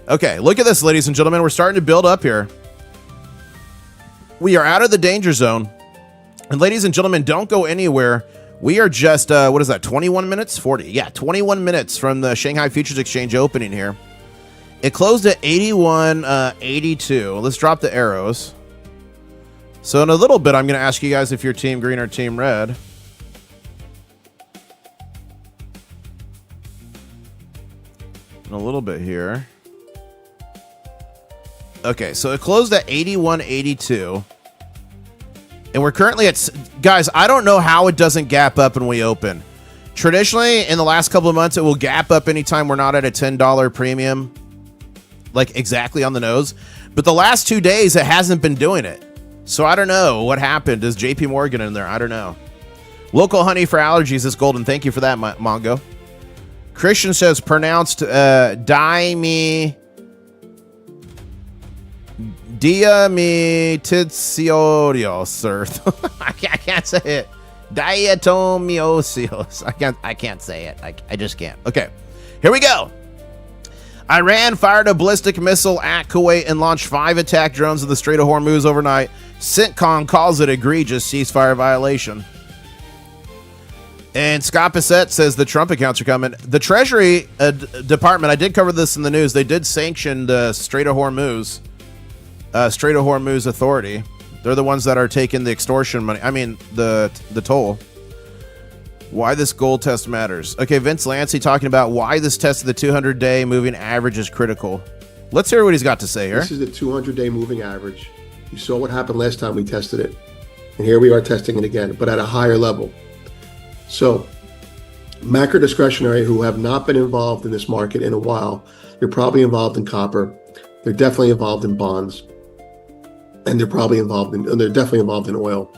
[SPEAKER 1] Okay, look at this, ladies and gentlemen. We're starting to build up here. We are out of the danger zone. And ladies and gentlemen, don't go anywhere. We are just, what is that, 21 minutes? 40. Yeah, 21 minutes from the Shanghai Futures Exchange opening here. It closed at 81.82. Let's drop the arrows. So in a little bit, I'm going to ask you guys if you're team green or team red. In a little bit here. Okay, so it closed at 81.82. And we're currently at... Guys, I don't know how it doesn't gap up when we open. Traditionally, in the last couple of months, it will gap up anytime we're not at a $10 premium. Like, exactly on the nose. But the last 2 days, it hasn't been doing it. So I don't know what happened. Is JP Morgan in there? I don't know. Local honey for allergies is golden. Thank you for that, Mongo. Christian says pronounced diametitsiodios. I can't say it. Diatomiosios. I can't say it. I just can't. Okay, here we go. Iran fired a ballistic missile at Kuwait and launched 5 attack drones in the Strait of Hormuz overnight. CENTCOM calls it egregious ceasefire violation. And Scott Bissett says the Trump accounts are coming. The Treasury Department, I did cover this in the news, they did sanction the Strait of Hormuz Authority. They're the ones that are taking the extortion money. I mean, the toll. Why this gold test matters. Okay, Vince Lancey talking about why this test of the 200-day moving average is critical. Let's hear what he's got to say here.
[SPEAKER 9] This is the 200-day moving average. You saw what happened last time we tested it. And here we are testing it again, but at a higher level. So, macro discretionary who have not been involved in this market in a while, they're probably involved in copper. They're definitely involved in bonds. And they're definitely involved in oil.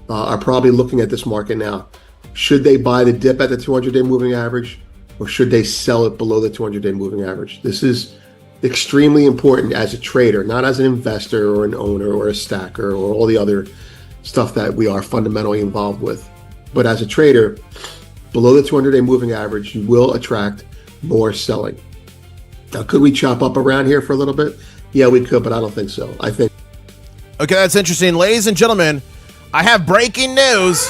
[SPEAKER 9] Are probably looking at this market now. Should they buy the dip at the 200-day moving average, or should they sell it below the 200-day moving average? This is extremely important as a trader, not as an investor or an owner or a stacker or all the other stuff that we are fundamentally involved with. But as a trader, below the 200-day moving average, you will attract more selling. Now, could we chop up around here for a little bit? Yeah, we could, but I don't think so. I think.
[SPEAKER 1] Okay, that's interesting. Ladies and gentlemen, I have breaking news.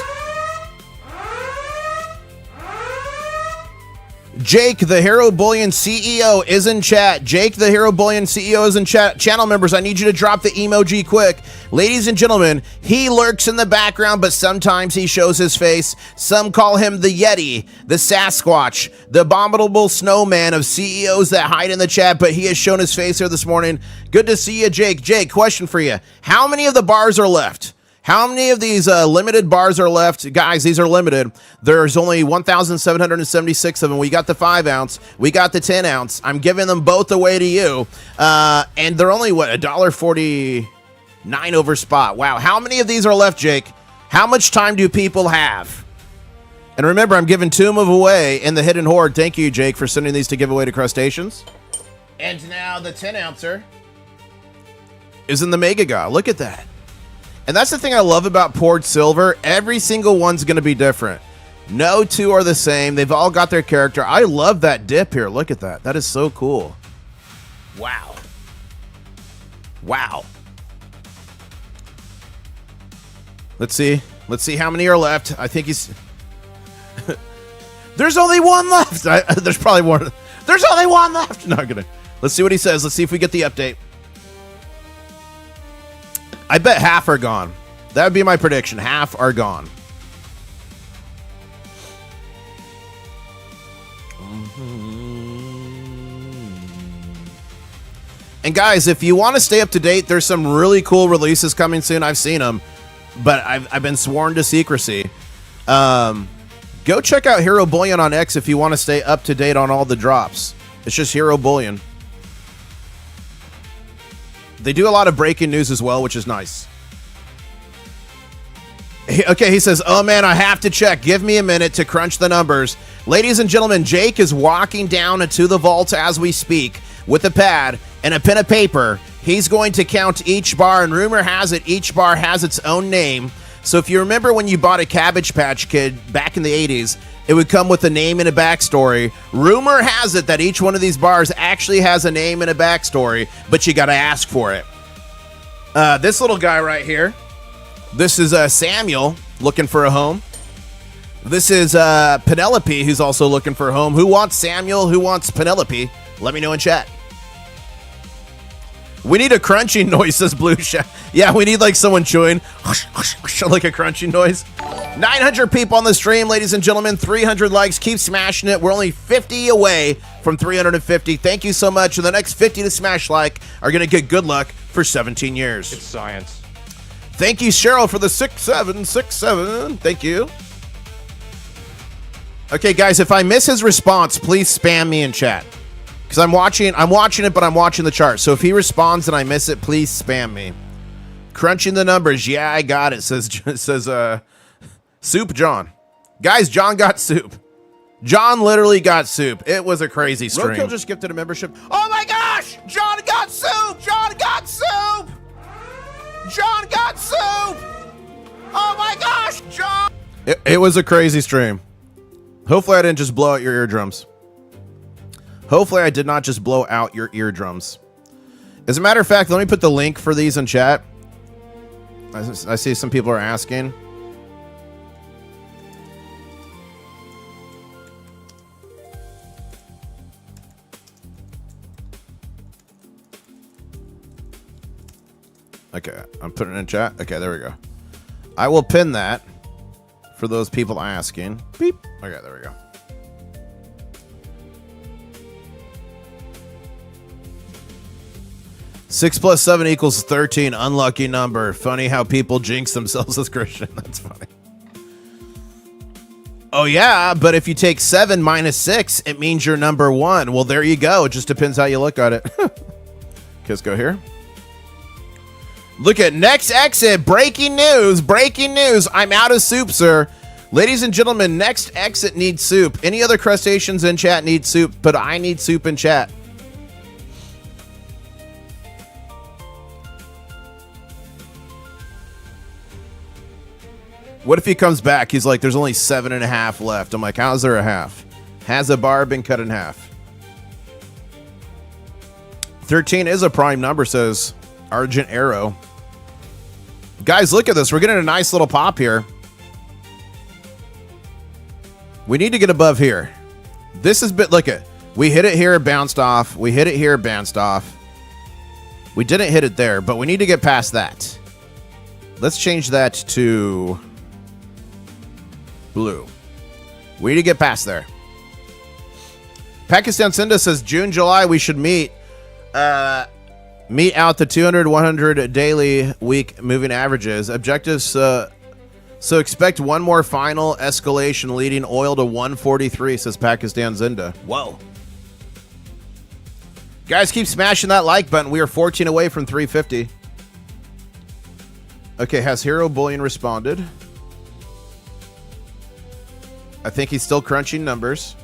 [SPEAKER 1] Jake, the Hero Bullion CEO, is in chat. Jake, the Hero Bullion CEO, is in chat. Channel members, I need you to drop the emoji quick. Ladies and gentlemen, he lurks in the background, but sometimes he shows his face. Some call him the Yeti, the Sasquatch, the abominable snowman of CEOs that hide in the chat, but he has shown his face here this morning. Good to see you, Jake. Jake, question for you. How many of the bars are left? How many of these limited bars are left? Guys, these are limited. There's only 1,776 of them. We got the 5 ounce. We got the 10 ounce. I'm giving them both away to you. And they're only, what, $1.49 over spot. Wow. How many of these are left, Jake? How much time do people have? And remember, I'm giving 2 of them away in the Hidden Horde. Thank you, Jake, for sending these to give away to crustaceans. And now the 10 ouncer is in the Mega God. Look at that. And that's the thing I love about poured silver. Every single one's going to be different. No 2 are the same. They've all got their character. I love that dip here. Look at that. That is so cool. Wow. Wow. Let's see. Let's see how many are left. I think he's... There's only 1 left. There's probably more. There's only 1 left. Not gonna. Let's see what he says. Let's see if we get the update. I bet half are gone. That would be my prediction. Half are gone. And guys, if you want to stay up to date, there's some really cool releases coming soon. I've seen them, but I've been sworn to secrecy. Go check out Hero Bullion on X if you want to stay up to date on all the drops. It's just Hero Bullion. They do a lot of breaking news as well, which is nice. Okay, he says, oh man, I have to check. Give me a minute to crunch the numbers. Ladies and gentlemen, Jake is walking down into the vault as we speak with a pad and a pen of paper. He's going to count each bar, and rumor has it each bar has its own name. So if you remember when you bought a Cabbage Patch Kid back in the 80s, it would come with a name and a backstory. Rumor has it that each one of these bars actually has a name and a backstory, but you got to ask for it. This little guy right here, this is Samuel looking for a home. This is Penelope, who's also looking for a home. Who wants Samuel? Who wants Penelope? Let me know in chat. We need a crunching noise, says Blue Shack. Yeah, we need like someone chewing, like a crunching noise. 900 people on the stream, ladies and gentlemen. 300 likes. Keep smashing it. We're only 50 away from 350. Thank you so much. And the next 50 to smash like are going to get good luck for 17 years.
[SPEAKER 10] It's science.
[SPEAKER 1] Thank you, Cheryl, for the 6767. Thank you. Okay, guys, if I miss his response, please spam me in chat. Because I'm watching it, but I'm watching the chart. So if he responds and I miss it, please spam me. Crunching the numbers. Yeah, I got it, says Soup John. Guys, John got soup. John literally got soup. It was a crazy stream. Roadkill just gifted a membership. Oh my gosh! John got soup! John got soup! John got soup! Oh my gosh, John! It was a crazy stream. Hopefully I didn't just blow out your eardrums. Hopefully I did not just blow out your eardrums. As a matter of fact, let me put the link for these in chat. I see some people are asking. Okay, I'm putting it in chat. Okay, there we go. I will pin that for those people asking. Beep. Okay, there we go. Six plus 7 equals 13. Unlucky number. Funny how people jinx themselves as Christian. That's funny. Oh, yeah, but if you take 7 minus 6, it means you're number 1. Well, there you go. It just depends how you look at it. Okay, let's go here. Look at next exit. Breaking news. Breaking news. I'm out of soup, sir. Ladies and gentlemen, next exit needs soup. Any other crustaceans in chat need soup, but I need soup in chat. What if he comes back? He's like, there's only 7.5 left. I'm like, how's there a half? Has a bar been cut in half? 13 is a prime number, says Argent Arrow. Guys, look at this. We're getting a nice little pop here. We need to get above here. This has been, look at, we hit it here, it bounced off. We hit it here, it bounced off. We didn't hit it there, but we need to get past that. Let's change that to blue. We need to get past there. Pakistan Sinda says June, July, we should meet out the 200, 100 daily week moving averages. Objectives, so expect one more final escalation leading oil to 143, says Pakistan Zinda. Whoa. Guys, keep smashing that like button. We are 14 away from 350. Okay, has Hero Bullion responded? I think he's still crunching numbers.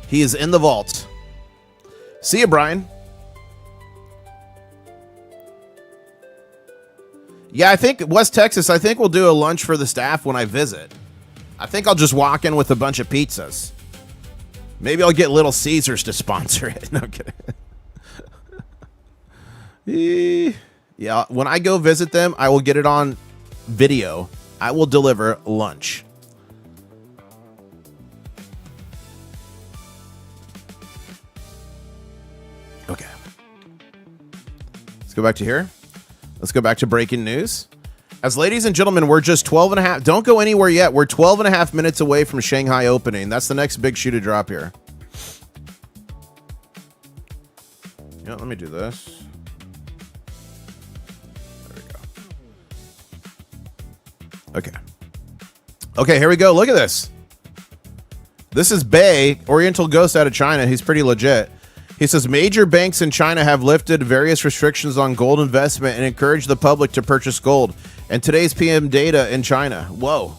[SPEAKER 1] He is in the vault. See you, Brian. Yeah, I think West Texas, I think we'll do a lunch for the staff when I visit. I think I'll just walk in with a bunch of pizzas. Maybe I'll get Little Caesars to sponsor it. No, I'm kidding. Yeah, when I go visit them, I will get it on video. I will deliver lunch. Okay. Let's go back to here. Let's go back to breaking news. As ladies and gentlemen, we're just 12 and a half. Don't go anywhere yet. We're 12 and a half minutes away from Shanghai opening. That's the next big shoe to drop here. Yeah, let me do this. There we go. Okay. Okay, here we go. Look at this. This is Bay, Oriental Ghost out of China. He's pretty legit. He says major banks in China have lifted various restrictions on gold investment and encouraged the public to purchase gold. And today's PM data in China. Whoa.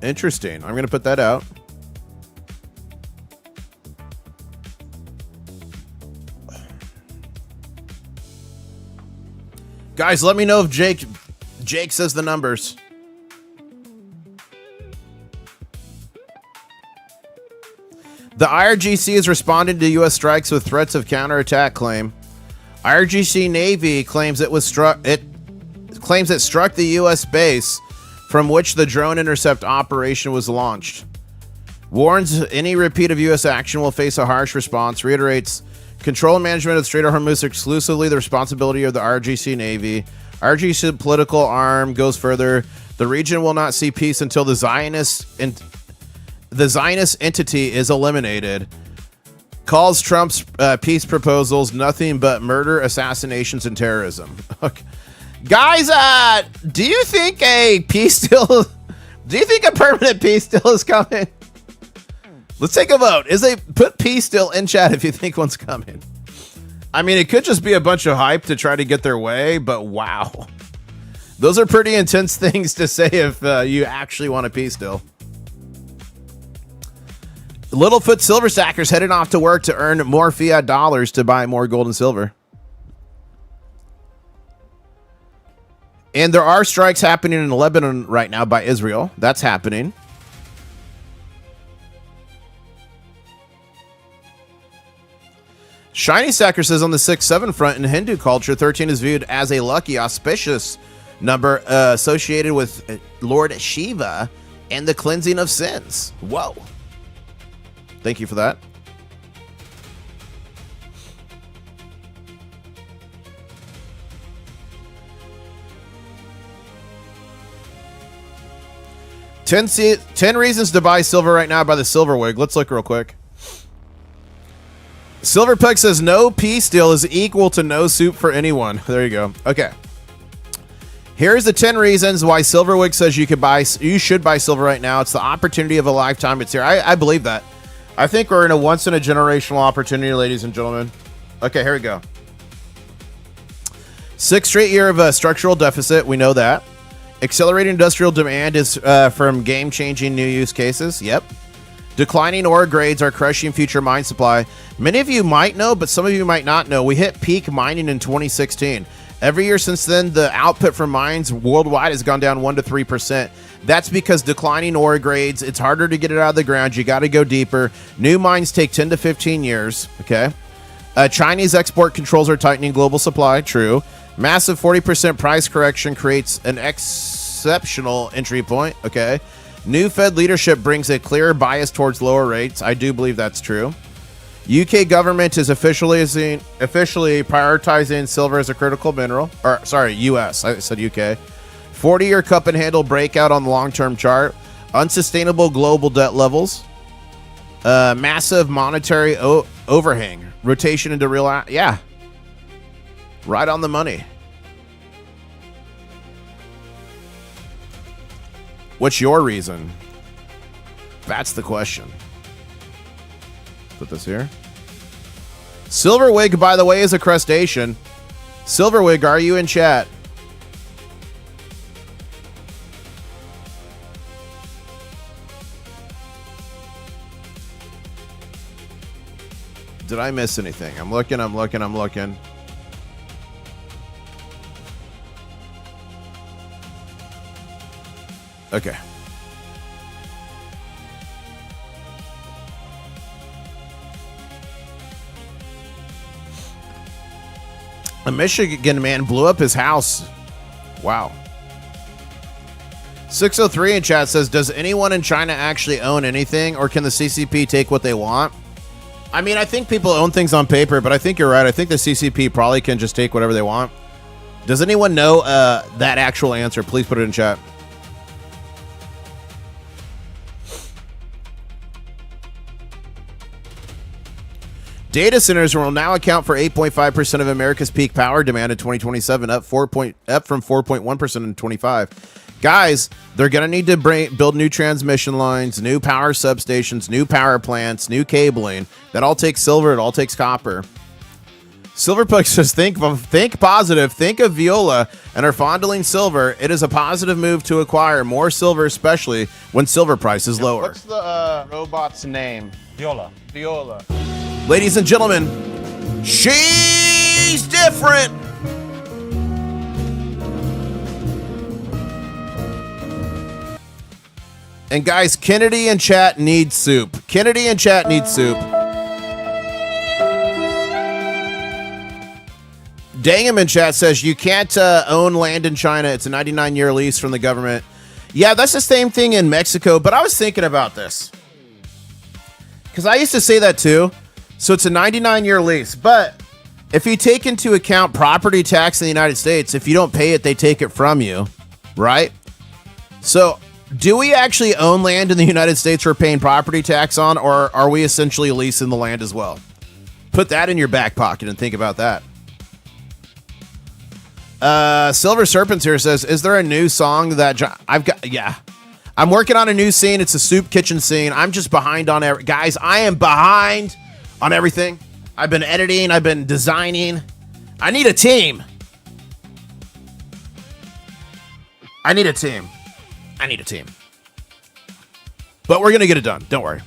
[SPEAKER 1] Interesting. I'm going to put that out. Guys, let me know if Jake says the numbers. The IRGC is responding to U.S. strikes with threats of counterattack claim. IRGC Navy claims it struck the U.S. base from which the drone intercept operation was launched. Warns any repeat of U.S. action will face a harsh response. Reiterates control and management of the Strait of Hormuz exclusively the responsibility of the IRGC Navy. IRGC political arm goes further. The region will not see peace until the Zionist entity is eliminated. Calls Trump's peace proposals nothing but murder, assassinations, and terrorism. Okay. Guys, do you think a peace deal? Do you think a permanent peace deal is coming? Let's take a vote. Put peace deal in chat if you think one's coming. I mean, it could just be a bunch of hype to try to get their way, but wow, those are pretty intense things to say if you actually want a peace deal. Littlefoot silver stackers heading off to work to earn more fiat dollars to buy more gold and silver. And there are strikes happening in Lebanon right now by Israel. That's happening. Shiny Stacker says on the 6-7 front in Hindu culture, 13 is viewed as a lucky, auspicious number associated with Lord Shiva and the cleansing of sins. Whoa. Thank you for that. Ten reasons to buy silver right now by the Silver Wig. Let's look real quick. Silverpeg says no peace deal is equal to no soup for anyone. There you go. Okay. Here's the 10 reasons why Silverwig says you should buy silver right now. It's the opportunity of a lifetime. It's here. I believe that. I think we're in a once in a generational opportunity, ladies and gentlemen. Okay, here we go. 6th straight year of structural deficit. We know that. Accelerating industrial demand is from game-changing new use cases. Yep. Declining ore grades are crushing future mine supply. Many of you might know, but some of you might not know. We hit peak mining in 2016. Every year since then, the output from mines worldwide has gone down 1 to 3%. That's because declining ore grades, it's harder to get it out of the ground. You got to go deeper. New mines take 10 to 15 years. Okay. Chinese export controls are tightening global supply. True. Massive 40% price correction creates an exceptional entry point. Okay. New Fed leadership brings a clear bias towards lower rates. I do believe that's true. UK government is officially prioritizing silver as a critical mineral. Or, sorry, US. I said UK. 40-year cup and handle breakout on the long-term chart. Unsustainable global debt levels. Massive monetary overhang. Rotation into real... Yeah. Right on the money. What's your reason? That's the question. Put this here. Silverwig, by the way, is a crustacean. Silverwig, are you in chat? Did I miss anything? I'm looking. Okay. A Michigan man blew up his house. Wow. 603 in chat says, does anyone in China actually own anything, or can the CCP take what they want? I mean, I think people own things on paper, but I think you're right. I think the CCP probably can just take whatever they want. Does anyone know that actual answer? Please put it in chat. Data centers will now account for 8.5% of America's peak power demand in 2027, up from 4.1% in 25. Guys, they're going to need to build new transmission lines, new power substations, new power plants, new cabling. That all takes silver. It all takes copper. Silverpuck says, think positive. Think of Viola and are fondling silver. It is a positive move to acquire more silver, especially when silver price is lower.
[SPEAKER 7] What's the robot's name?
[SPEAKER 5] Viola.
[SPEAKER 1] Ladies and gentlemen, she's different. And guys, Kennedy and chat need soup. Dangam in chat says you can't own land in China. It's a 99-year lease from the government. Yeah, that's the same thing in Mexico, but I was thinking about this. Because I used to say that too. So it's a 99-year lease, but if you take into account property tax in the United States, if you don't pay it, they take it from you, right? So do we actually own land in the United States we're paying property tax on, or are we essentially leasing the land as well? Put that in your back pocket and think about that. Silver Serpents here says, is there a new song that I've got? Yeah. I'm working on a new scene. It's a soup kitchen scene. I'm just behind on guys, I am behind on everything. I've been editing. I've been designing. I need a team. But we're going to get it done. Don't worry.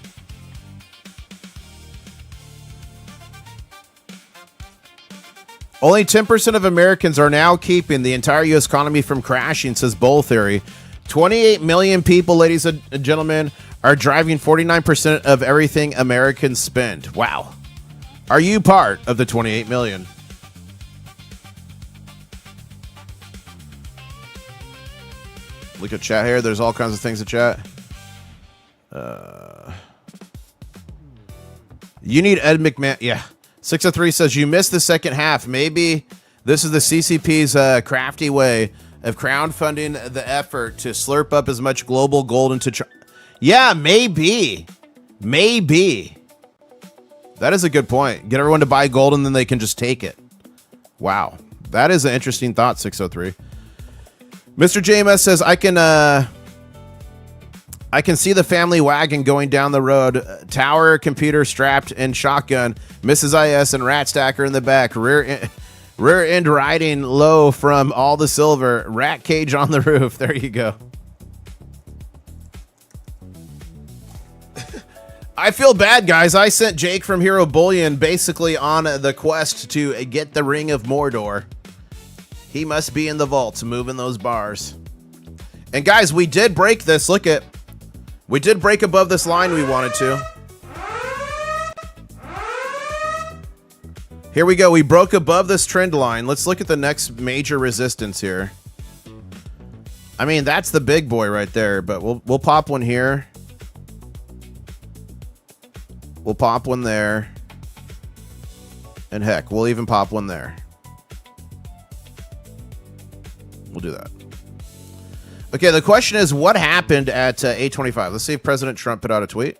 [SPEAKER 1] Only 10% of Americans are now keeping the entire U.S. economy from crashing, says Bull Theory. 28 million people, ladies and gentlemen, are driving 49% of everything Americans spend. Wow. Are you part of the 28 million? Look at chat here. There's all kinds of things to chat. You need Ed McMahon. Yeah. 603 says you missed the second half. Maybe this is the CCP's crafty way of crowdfunding the effort to slurp up as much global gold into... Yeah, maybe. That is a good point. Get everyone to buy gold and then they can just take it. Wow. That is an interesting thought, 603. Mr. JMS says, I can see the family wagon going down the road. Tower, computer strapped and shotgun. Mrs. IS and Rat Stacker in the back. Rear end riding low from all the silver. Rat cage on the roof. There you go. I feel bad, guys. I sent Jake from Hero Bullion basically on the quest to get the Ring of Mordor. He must be in the vault moving those bars. And guys, we did break this. Look at... We did break above this line we wanted to. Here we go. We broke above this trend line. Let's look at the next major resistance here. I mean, that's the big boy right there, but we'll pop one here. We'll pop one there. And heck, we'll even pop one there. We'll do that. Okay, the question is, what happened at 8:25? Let's see if President Trump put out a tweet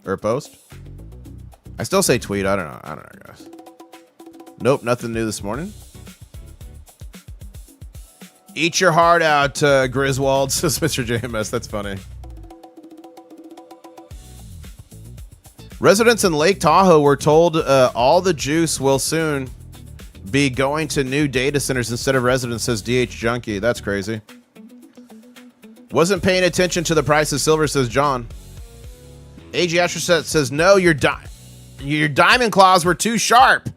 [SPEAKER 1] or a post. I still say tweet. I don't know, guys. Nope, nothing new this morning. Eat your heart out, Griswold, says Mr. JMS. That's funny. Residents in Lake Tahoe were told all the juice will soon be going to new data centers instead of residents, says DH Junkie. That's crazy. Wasn't paying attention to the price of silver, says John. AG Astroset says, no, your diamond claws were too sharp.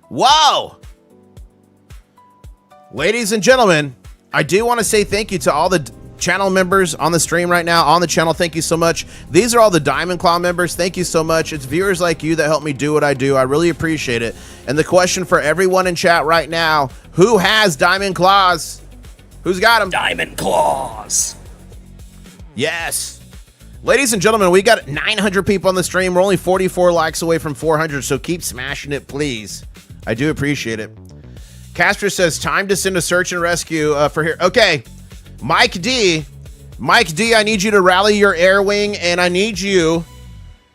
[SPEAKER 1] Whoa! Ladies and gentlemen, I do want to say thank you to all the channel members on the stream right now, on the channel. Thank you so much. These are all the Diamond Claw members. Thank you so much. It's viewers like you that help me do what I do. I really appreciate it. And the question for everyone in chat right now, who has Diamond Claws? Who's got them?
[SPEAKER 3] Diamond Claws.
[SPEAKER 1] Yes. Ladies and gentlemen, we got 900 people on the stream. We're only 44 likes away from 400, so keep smashing it, please. I do appreciate it. Castro says, time to send a search and rescue for here. Okay, Mike D, I need you to rally your air wing, and I need you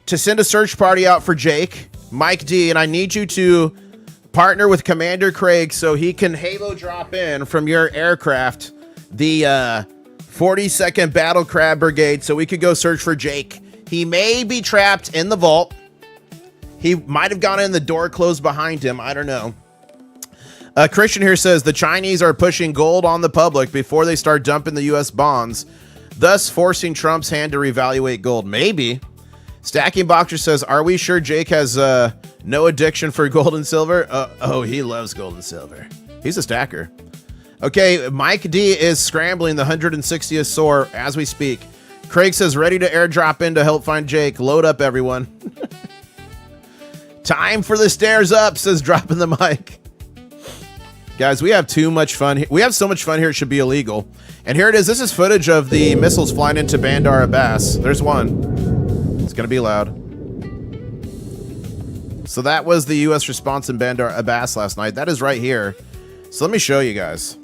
[SPEAKER 1] to send a search party out for Jake, Mike D, and I need you to partner with Commander Craig so he can Halo drop in from your aircraft the 42nd Battle Crab Brigade so we could go search for Jake. He may be trapped in the vault. He might have gone in, the door closed behind him. I don't know. Christian here says the Chinese are pushing gold on the public before they start dumping the U.S. bonds, thus forcing Trump's hand to reevaluate gold. Maybe. Stacking Boxer says, are we sure Jake has no addiction for gold and silver? Oh, he loves gold and silver. He's a stacker. Okay, Mike D is scrambling the 160th SOAR as we speak. Craig says, ready to airdrop in to help find Jake. Load up, everyone. Time for the stairs up, says dropping the mic. Guys, we have too much fun. We have so much fun here, it should be illegal. And here it is. This is footage of the missiles flying into Bandar Abbas. There's one. It's going to be loud. So that was the U.S. response in Bandar Abbas last night. That is right here. So let me show you guys.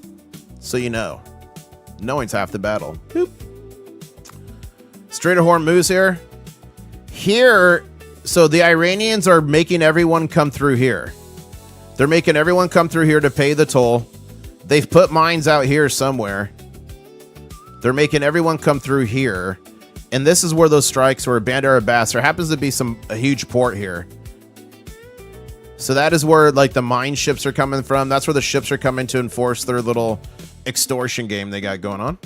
[SPEAKER 1] So you know. Knowing's half the battle. Boop. Strait of Hormuz here. Here, so the Iranians are making everyone come through here. They're making everyone come through here to pay the toll. They've put mines out here somewhere. They're making everyone come through here. And this is where those strikes were. Bandar Abbas. There happens to be a huge port here. So that is where like the mine ships are coming from. That's where the ships are coming to enforce their little extortion game they got going on.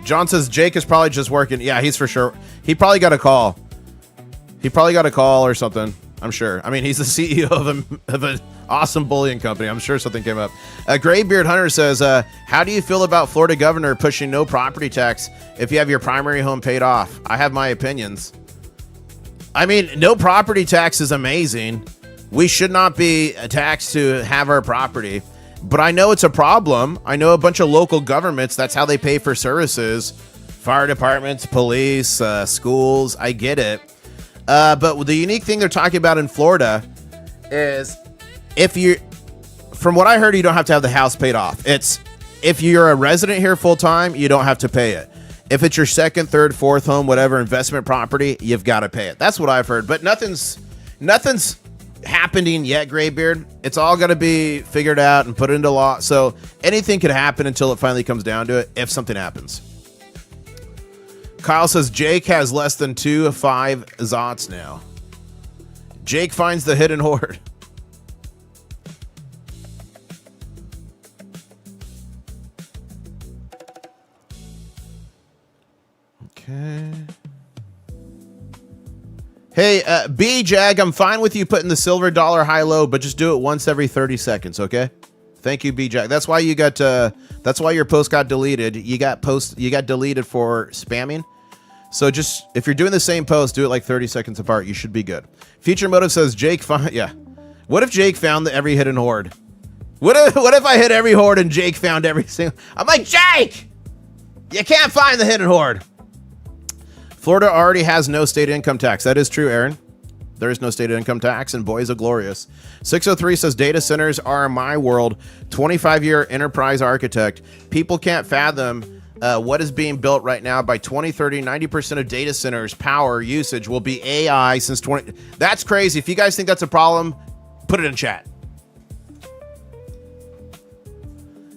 [SPEAKER 1] John says Jake is probably just working. Yeah, he's for sure. He probably got a call. He probably got a call or something. I'm sure. I mean, he's the CEO of an awesome bullion company. I'm sure something came up. Graybeard Hunter says, how do you feel about Florida governor pushing no property tax if you have your primary home paid off? I have my opinions. I mean, no property tax is amazing. We should not be taxed to have our property. But I know it's a problem. I know a bunch of local governments, that's how they pay for services. Fire departments, police, schools. I get it. But the unique thing they're talking about in Florida is from what I heard, you don't have to have the house paid off. It's if you're a resident here full time, you don't have to pay it. If it's your second, third, fourth home, whatever investment property, you've got to pay it. That's what I've heard. But nothing's happening yet, Graybeard. It's all going to be figured out and put into law. So anything could happen until it finally comes down to it, if something happens. Kyle says Jake has less than 2 of 5 Zots now. Jake finds the hidden hoard. Okay. Hey, B-Jag, I'm fine with you putting the silver dollar high-low, but just do it once every 30 seconds, okay? Thank you, B-Jack. That's why you got. That's why your post got deleted. You got deleted for spamming. So just if you're doing the same post, do it like 30 seconds apart. You should be good. Future Motive says Jake. Yeah. What if Jake found every hidden hoard? What if I hit every hoard and Jake found every single? I'm like, Jake, you can't find the hidden hoard. Florida already has no state income tax. That is true, Aaron. There is no state income tax, and boys are glorious. 603 says data centers are my world. 25-year enterprise architect. People can't fathom what is being built right now. By 2030, 90% of data centers power usage will be AI since 20. That's crazy. If you guys think that's a problem, put it in chat.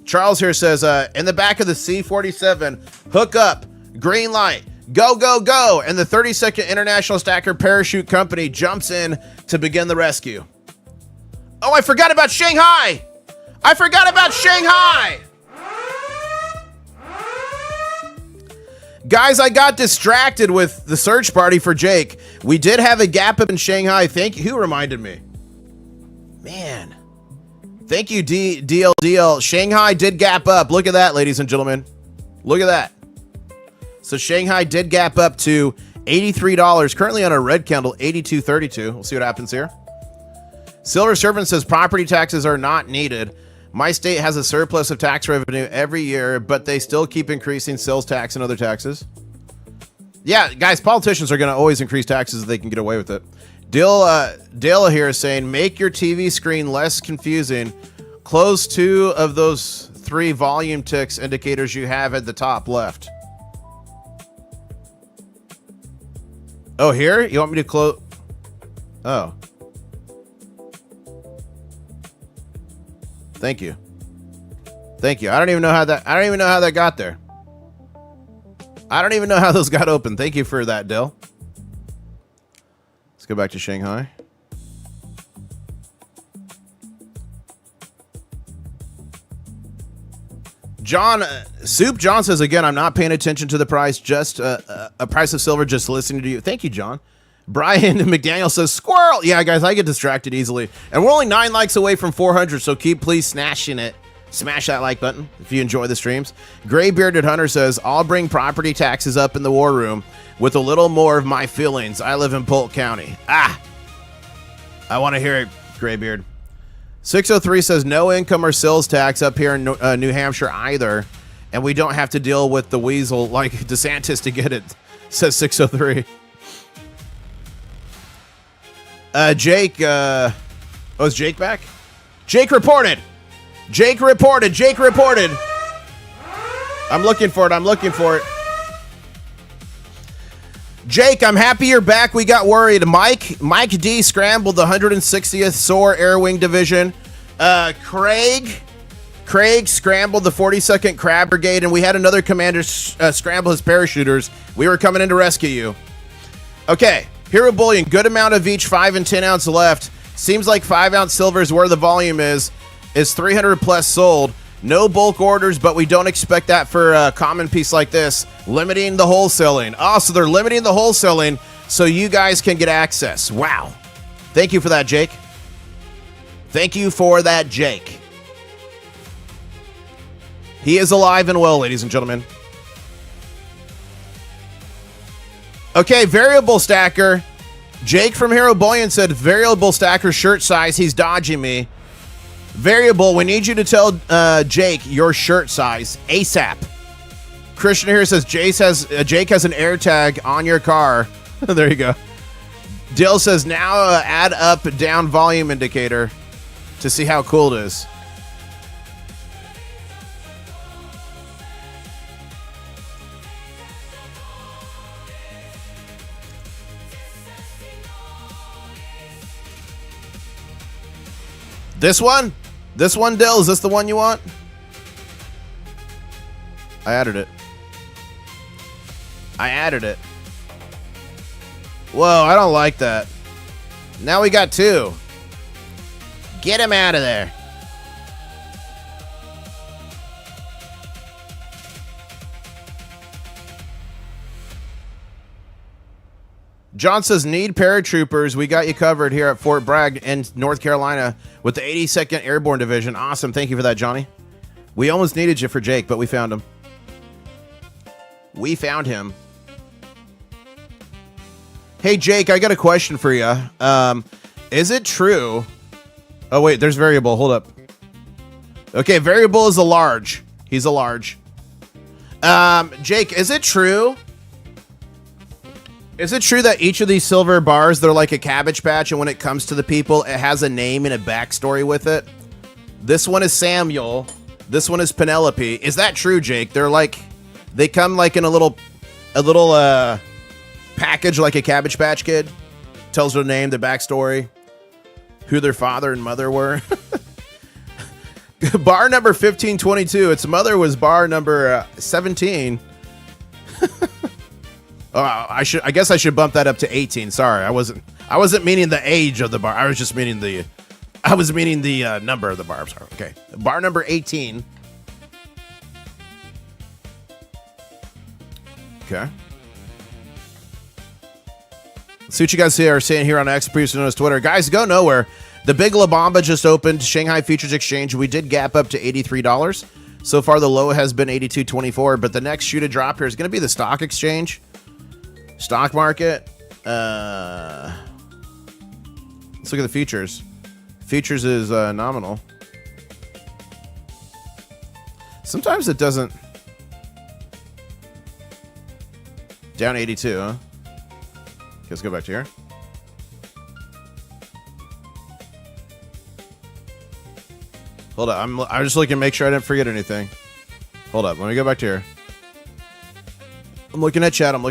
[SPEAKER 1] Charles here says, in the back of the C-47, hook up, green light, go, go, go. And the 32nd International Stacker Parachute Company jumps in to begin the rescue. Oh, I forgot about Shanghai. I forgot about Shanghai. Guys, I got distracted with the search party for Jake. We did have a gap up in Shanghai. Thank you. Who reminded me? Man. Thank you, DLDL. Shanghai did gap up. Look at that, ladies and gentlemen. Look at that. So Shanghai did gap up to $83. Currently on a red candle, $82.32. We'll see what happens here. Silver Servant says property taxes are not needed. My state has a surplus of tax revenue every year, but they still keep increasing sales tax and other taxes. Yeah, guys, politicians are going to always increase taxes if they can get away with it. Dale here is saying, make your TV screen less confusing. Close 2 of those 3 volume ticks indicators you have at the top left. Oh, here? You want me to close? Oh. Thank you. Thank you. I don't even know how that got there. I don't even know how those got open. Thank you for that, Dill. Let's go back to Shanghai. Soup John says, again, I'm not paying attention to the price, just a price of silver, just listening to you. Thank you, John. Brian McDaniel says, squirrel. Yeah, guys, I get distracted easily. And we're only 9 likes away from 400, so please smashing it. Smash that like button if you enjoy the streams. Gray Bearded Hunter says, I'll bring property taxes up in the war room with a little more of my feelings. I live in Polk County. I want to hear it, Graybeard. 603 says, no income or sales tax up here in New Hampshire either. And we don't have to deal with the weasel like DeSantis to get it, says 603. Jake, is Jake back? Jake reported. I'm looking for it. Jake, I'm happy you're back. We got worried. Mike D scrambled the 160th SOAR Air Wing Division. Craig scrambled the 42nd Crab Brigade, and we had another commander scramble his parachuters. We were coming in to rescue you. Okay, Hero Bullion, good amount of each 5 and 10 ounce left. Seems like 5 ounce silver is where the volume is 300 plus sold. No bulk orders, but we don't expect that for a common piece like this. Limiting the wholesaling. Oh, so they're limiting the wholesaling so you guys can get access. Wow. Thank you for that, Jake. He is alive and well, ladies and gentlemen. Okay, variable stacker. Jake from Hero Bullion said variable stacker shirt size. He's dodging me. Variable, we need you to tell Jake your shirt size ASAP. Christian here says Jake has an air tag on your car. There you go. Dill says now add up down volume indicator to see how cool it is. This one, Dill, is this the one you want? I added it. Whoa, I don't like that. Now we got 2. Get him out of there. John says, need paratroopers. We got you covered here at Fort Bragg in North Carolina with the 82nd Airborne Division. Awesome. Thank you for that, Johnny. We almost needed you for Jake, but we found him. We found him. Hey, Jake, I got a question for you. Is it true? Oh, wait, there's variable. Hold up. Okay, variable is a large. He's a large. Jake, is it true? Is it true that each of these silver bars, they're like a Cabbage Patch, and when it comes to the people, it has a name and a backstory with it? This one is Samuel. This one is Penelope. Is that true, Jake? They're like, they come like in a little package like a Cabbage Patch Kid. Tells their name, their backstory, who their father and mother were. Bar number 1522. Its mother was bar number 17. I guess I should bump that up to 18. Sorry, I wasn't meaning the age of the bar. I was just meaning the number of the bar. Sorry. Okay, bar number 18. Okay. Let's see what you guys are saying here on X, previously known as Twitter. Guys, go nowhere. The Big La Bamba just opened. Shanghai Futures Exchange. We did gap up to $83. So far, the low has been $82.24. But the next shoe to drop here is going to be the stock exchange. Stock market. Let's look at the futures. Futures is nominal. Sometimes it doesn't. Down 82, huh? Let's go back to here. Hold up. I'm just looking to make sure I didn't forget anything. Hold up. Let me go back to here. I'm looking at chat. I'm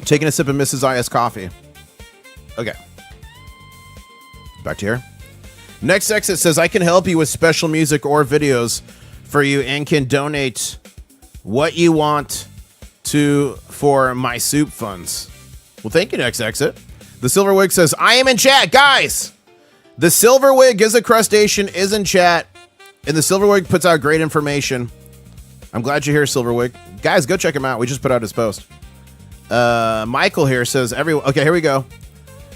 [SPEAKER 1] taking a sip of Mrs. IS coffee. Okay. Back to here. Next exit says, I can help you with special music or videos for you and can donate what you want to for my soup funds. Well, thank you, next exit. The Silverwig says, I am in chat, guys. The Silverwig is a crustacean, is in chat, and the Silverwig puts out great information. I'm glad you're here, Silverwig. Guys, go check him out. We just put out his post. Michael here says, okay, here we go.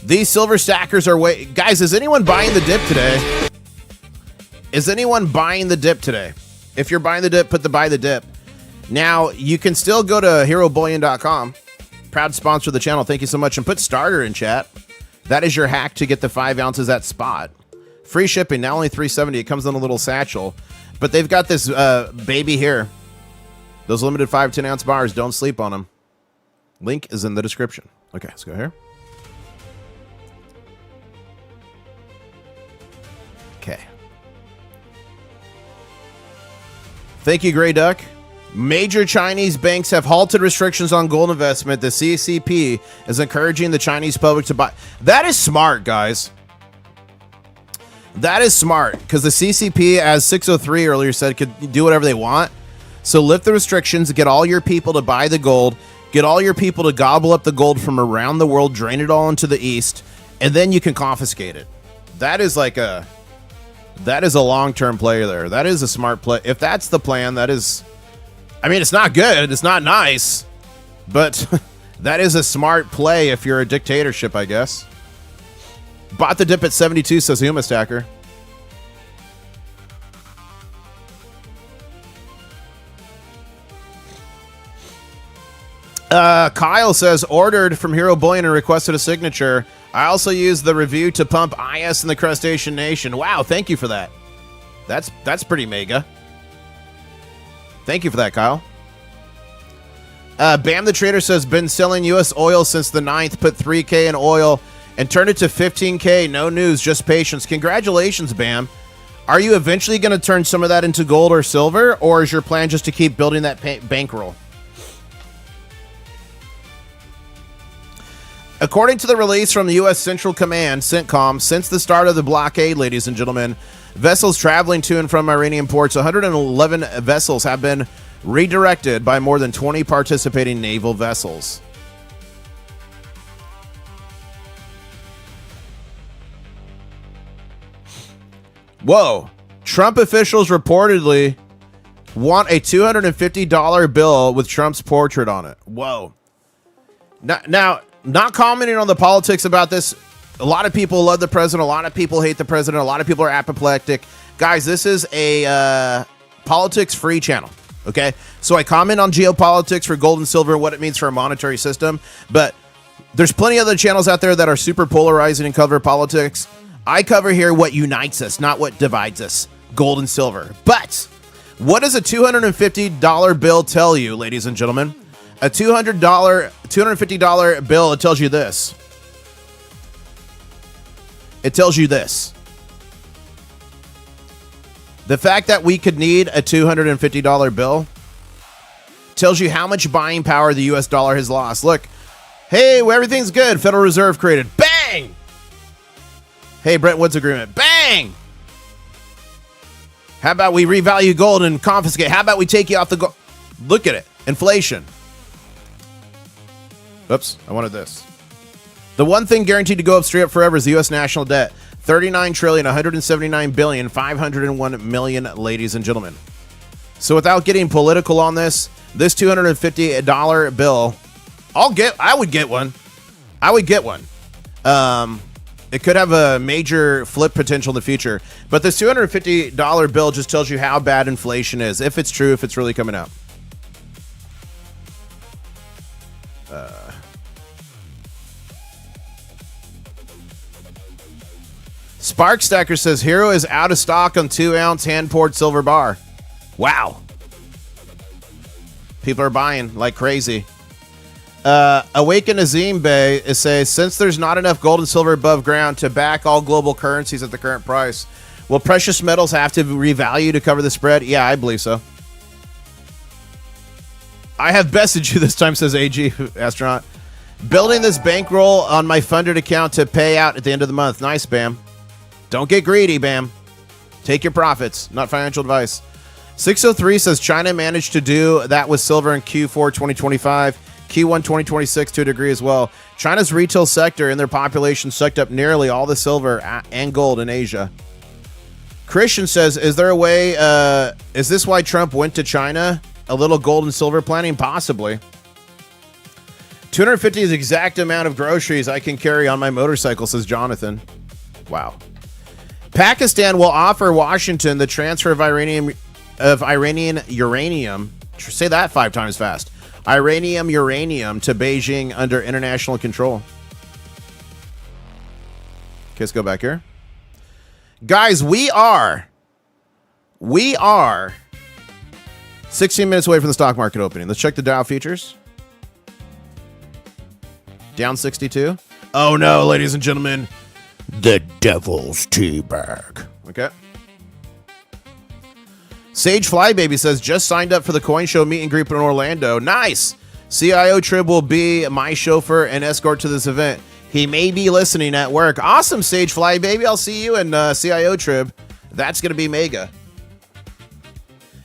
[SPEAKER 1] These silver stackers are guys, is anyone buying the dip today? Is anyone buying the dip today? If you're buying the dip, put the buy the dip. Now, you can still go to HeroBullion.com. Proud sponsor of the channel. Thank you so much. And put starter in chat. That is your hack to get the 5 ounces at spot. Free shipping, now only $3.70. It comes in a little satchel. But they've got this baby here. Those limited 5, 10 ounce bars. Don't sleep on them. Link is in the description. Okay, let's go here. Okay. Thank you, Gray Duck. Major Chinese banks have halted restrictions on gold investment. The CCP is encouraging the Chinese public to buy. That is smart, guys. That is smart because the CCP, as 603 earlier said, could do whatever they want. So lift the restrictions, get all your people to buy the gold, get all your people to gobble up the gold from around the world, drain it all into the East, and then you can confiscate it. That is a long-term play there. That is a smart play. If that's the plan, that is... I mean, it's not good. It's not nice. But that is a smart play if you're a dictatorship, I guess. Bought the dip at 72, says Huma Stacker. Kyle says, ordered from Hero Bullion and requested a signature. I also used the review to pump IS in the Crustacean Nation. Wow, thank you for that. That's pretty mega. Thank you for that, Kyle. Bam the Trader says, been selling U.S. oil since the 9th, put $3K in oil and turned it to $15K. No news, just patience. Congratulations, Bam. Are you eventually going to turn some of that into gold or silver, or is your plan just to keep building that bankroll? According to the release from the U.S. Central Command, CENTCOM, since the start of the blockade, ladies and gentlemen, vessels traveling to and from Iranian ports, 111 vessels have been redirected by more than 20 participating naval vessels. Whoa. Trump officials reportedly want a $250 bill with Trump's portrait on it. Whoa. Now, not commenting on the politics about this. A lot of people love the president. A lot of people hate the president. A lot of people are apoplectic. Guys, this is a politics-free channel, okay? So I comment on geopolitics for gold and silver and what it means for our monetary system, but there's plenty of other channels out there that are super polarizing and cover politics. I cover here what unites us, not what divides us, gold and silver. But what does a $250 bill tell you, ladies and gentlemen? A $250 bill, it tells you this. It tells you this. The fact that we could need a $250 bill tells you how much buying power the US dollar has lost. Look, hey, well, everything's good. Federal Reserve created. Bang! Hey, Bretton Woods Agreement. Bang! How about we revalue gold and confiscate? How about we take you off the gold? Look at it. Inflation. Oops, I wanted this. The one thing guaranteed to go up straight up forever is the U.S. national debt. 39 trillion, 179 billion, 501 million, ladies and gentlemen. So without getting political on this $250 bill, I would get one. I would get one. It could have a major flip potential in the future. But this $250 bill just tells you how bad inflation is, if it's true, if it's really coming out. Spark Stacker says Hero is out of stock on 2-ounce hand-poured silver bar. Wow. People are buying like crazy. Awaken Azim Bay says, since there's not enough gold and silver above ground to back all global currencies at the current price, will precious metals have to revalue to cover the spread? Yeah, I believe so. I have bested you this time, says AG Astronaut. Building this bankroll on my funded account to pay out at the end of the month. Nice, Bam. Don't get greedy, Bam. Take your profits, not financial advice. 603 says China managed to do that with silver in Q4 2025, Q1 2026 to a degree as well. China's retail sector and their population sucked up nearly all the silver and gold in Asia. Christian says, is there a way, is this why Trump went to China? A little gold and silver planning? Possibly. 250 is the exact amount of groceries I can carry on my motorcycle, says Jonathan. Wow. Pakistan will offer Washington the transfer of Iranian uranium. Say that 5 times fast. Iranian uranium to Beijing under international control. Okay, let's go back here. Guys, we are 16 minutes away from the stock market opening. Let's check the Dow futures. Down 62. Oh no, ladies and gentlemen. The devil's tea bag. Okay. Sage Flybaby says, just signed up for the Coin Show meet and greet in Orlando. Nice. CIO Trib will be my chauffeur and escort to this event. He may be listening at work. Awesome, Sage Flybaby. I'll see you in CIO Trib. That's going to be mega.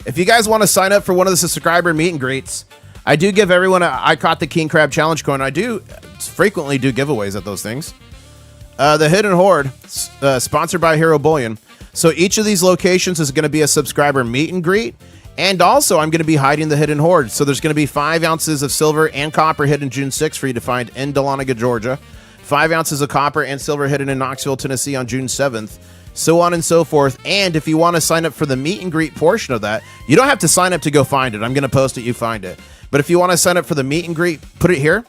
[SPEAKER 1] If you guys want to sign up for one of the subscriber meet and greets, I do give everyone I caught the King Crab Challenge coin. I do frequently do giveaways at those things. The Hidden Horde, sponsored by Hero Bullion. So each of these locations is going to be a subscriber meet and greet. And also, I'm going to be hiding the Hidden Horde. So there's going to be 5 ounces of silver and copper hidden June 6th for you to find in Dahlonega, Georgia. 5 ounces of copper and silver hidden in Knoxville, Tennessee on June 7th. So on and so forth. And if you want to sign up for the meet and greet portion of that, you don't have to sign up to go find it. I'm going to post it, you find it. But if you want to sign up for the meet and greet, put it here.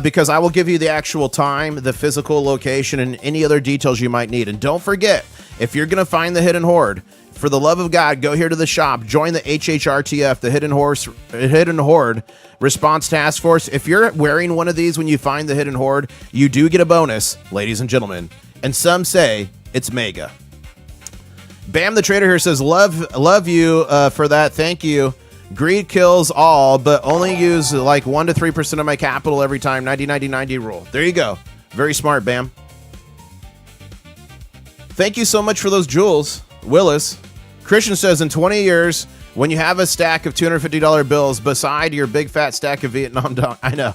[SPEAKER 1] Because I will give you the actual time, the physical location, and any other details you might need. And don't forget, if you're going to find the Hidden Horde, for the love of God, go here to the shop, join the HHRTF, the Hidden Horde Response Task Force. If you're wearing one of these when you find the Hidden Horde, you do get a bonus, ladies and gentlemen. And some say it's mega. Bam the Trader here says, love you for that. Thank you. Greed kills all, but only use like 1 to 3% of my capital every time. 90-90-90 rule. There you go. Very smart, Bam. Thank you so much for those jewels, Willis. Christian says, in 20 years, when you have a stack of $250 bills beside your big fat stack of Vietnam dong. I know.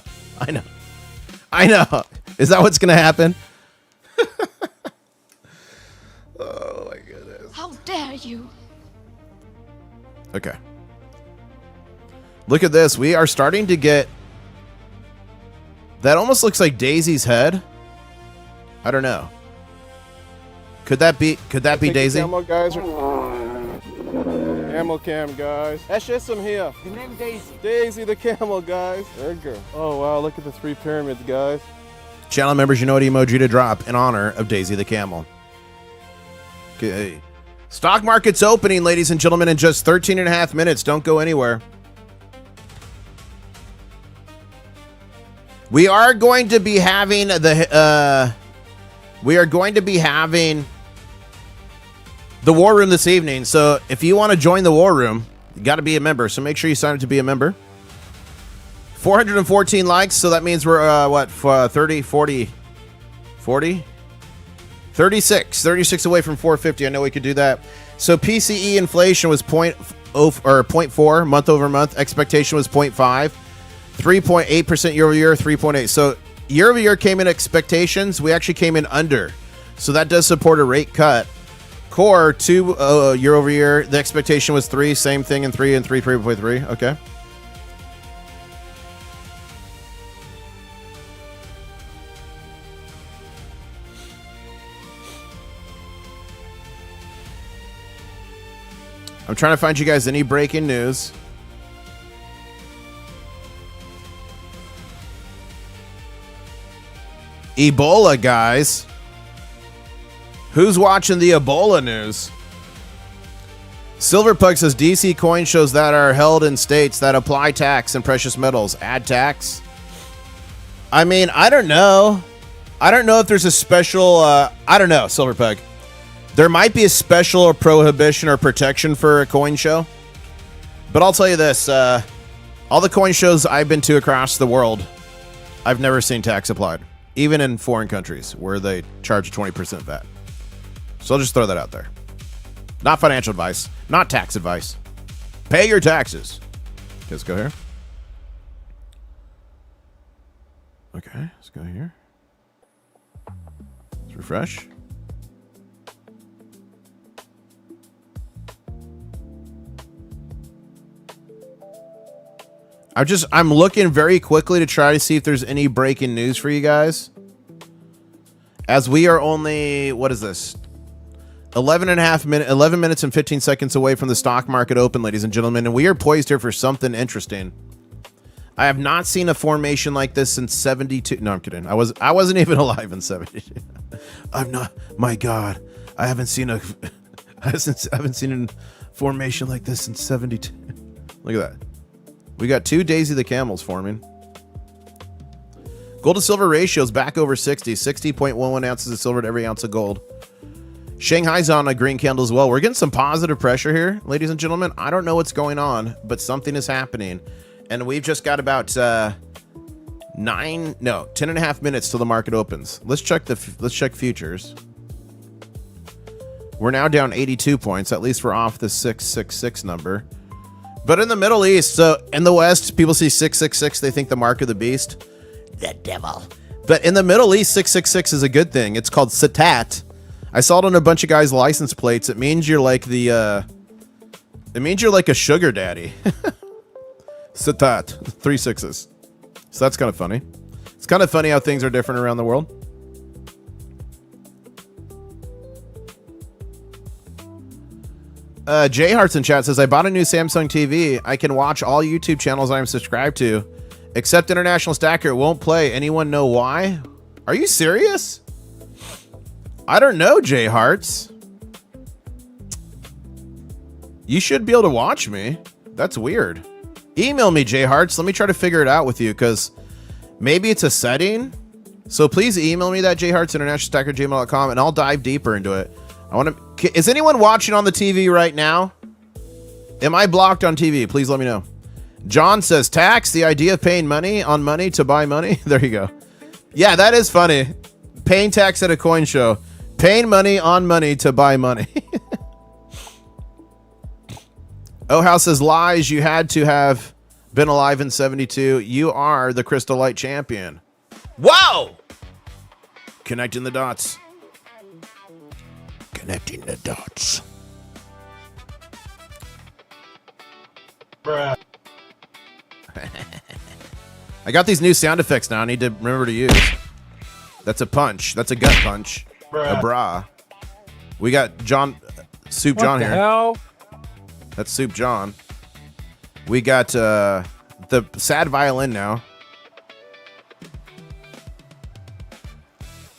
[SPEAKER 1] Is that what's going to happen? Oh, my goodness.
[SPEAKER 6] How dare you?
[SPEAKER 1] Okay. Look at this. We are starting to get... That almost looks like Daisy's head. I don't know. Could that be Daisy?
[SPEAKER 7] Camel guys camel cam guys. That's just some here.
[SPEAKER 5] The name Daisy.
[SPEAKER 7] Daisy the camel guys. There you go. Oh wow, look at the 3 pyramids guys.
[SPEAKER 1] Channel members, you know what emoji to drop in honor of Daisy the camel. Okay. Stock market's opening, ladies and gentlemen, in just 13 and a half minutes. Don't go anywhere. We are going to be having the war room this evening. So if you want to join the war room, you got to be a member. So make sure you sign up to be a member. 414 likes. So that means we're 30, 40, 40, 36 away from 450. I know we could do that. So PCE inflation was 0.4 month over month. Expectation was 0.5. 3.8% year over year, 3.8. So year over year came in expectations. We actually came in under. So that does support a rate cut. Core 2 year over year. The expectation was 3. Same thing in 3 and 3.3. Okay. I'm trying to find you guys any breaking news. Ebola, guys. Who's watching the Ebola news? Silverpug says DC coin shows that are held in states that apply tax and precious metals. Add tax? I mean, I don't know. I don't know if there's a special... I don't know, Silverpug. There might be a special prohibition or protection for a coin show. But I'll tell you this. All the coin shows I've been to across the world, I've never seen tax applied. Even in foreign countries where they charge 20% VAT. So I'll just throw that out there. Not financial advice. Not tax advice. Pay your taxes. Let's go here. Okay, let's go here. Let's refresh. I'm looking very quickly to try to see if there's any breaking news for you guys. As we are only, what is this? 11 minutes and 15 seconds away from the stock market open, ladies and gentlemen, and we are poised here for something interesting. I have not seen a formation like this since 72. No, I'm kidding. I wasn't even alive in 72. I'm not. My God, I haven't seen a formation like this since 72. Look at that. We got 2 Daisy the camels forming. Gold to silver ratio is back over 60. 60.11 ounces of silver to every ounce of gold. Shanghai's on a green candle as well. We're getting some positive pressure here, ladies and gentlemen. I don't know what's going on, but something is happening. And we've just got about 10 and a half minutes till the market opens. Let's check futures. We're now down 82 points. At least we're off the 666 number. But in the Middle East, so in the West, people see 666, they think the mark of the beast. The devil. But in the Middle East, 666 is a good thing. It's called Satat. I saw it on a bunch of guys' license plates. It means you're like a sugar daddy. Satat. 3 6s. So that's kind of funny. It's kind of funny how things are different around the world. Jay Hart's in chat says, I bought a new Samsung TV. I can watch all YouTube channels I'm subscribed to, except International Stacker. It won't play. Anyone know why? Are you serious? I don't know, Jay Hart's. You should be able to watch me. That's weird. Email me, Jay Hart's. Let me try to figure it out with you, because maybe it's a setting. So please email me that, jhartsinternationalstacker@gmail.com, and I'll dive deeper into it. Is anyone watching on the TV right now? Am I blocked on TV? Please let me know. John says, tax, the idea of paying money on money to buy money. There you go. Yeah, that is funny. Paying tax at a coin show. Paying money on money to buy money. Oh, House says, lies. You had to have been alive in 72. You are the Crystal Light champion. Whoa! Connecting the dots. Connecting the dots. Bruh. I got these new sound effects now I need to remember to use. That's a punch. That's a gut punch. A bra. We got Soup John here.
[SPEAKER 5] Hell?
[SPEAKER 1] That's Soup John. We got the sad violin now.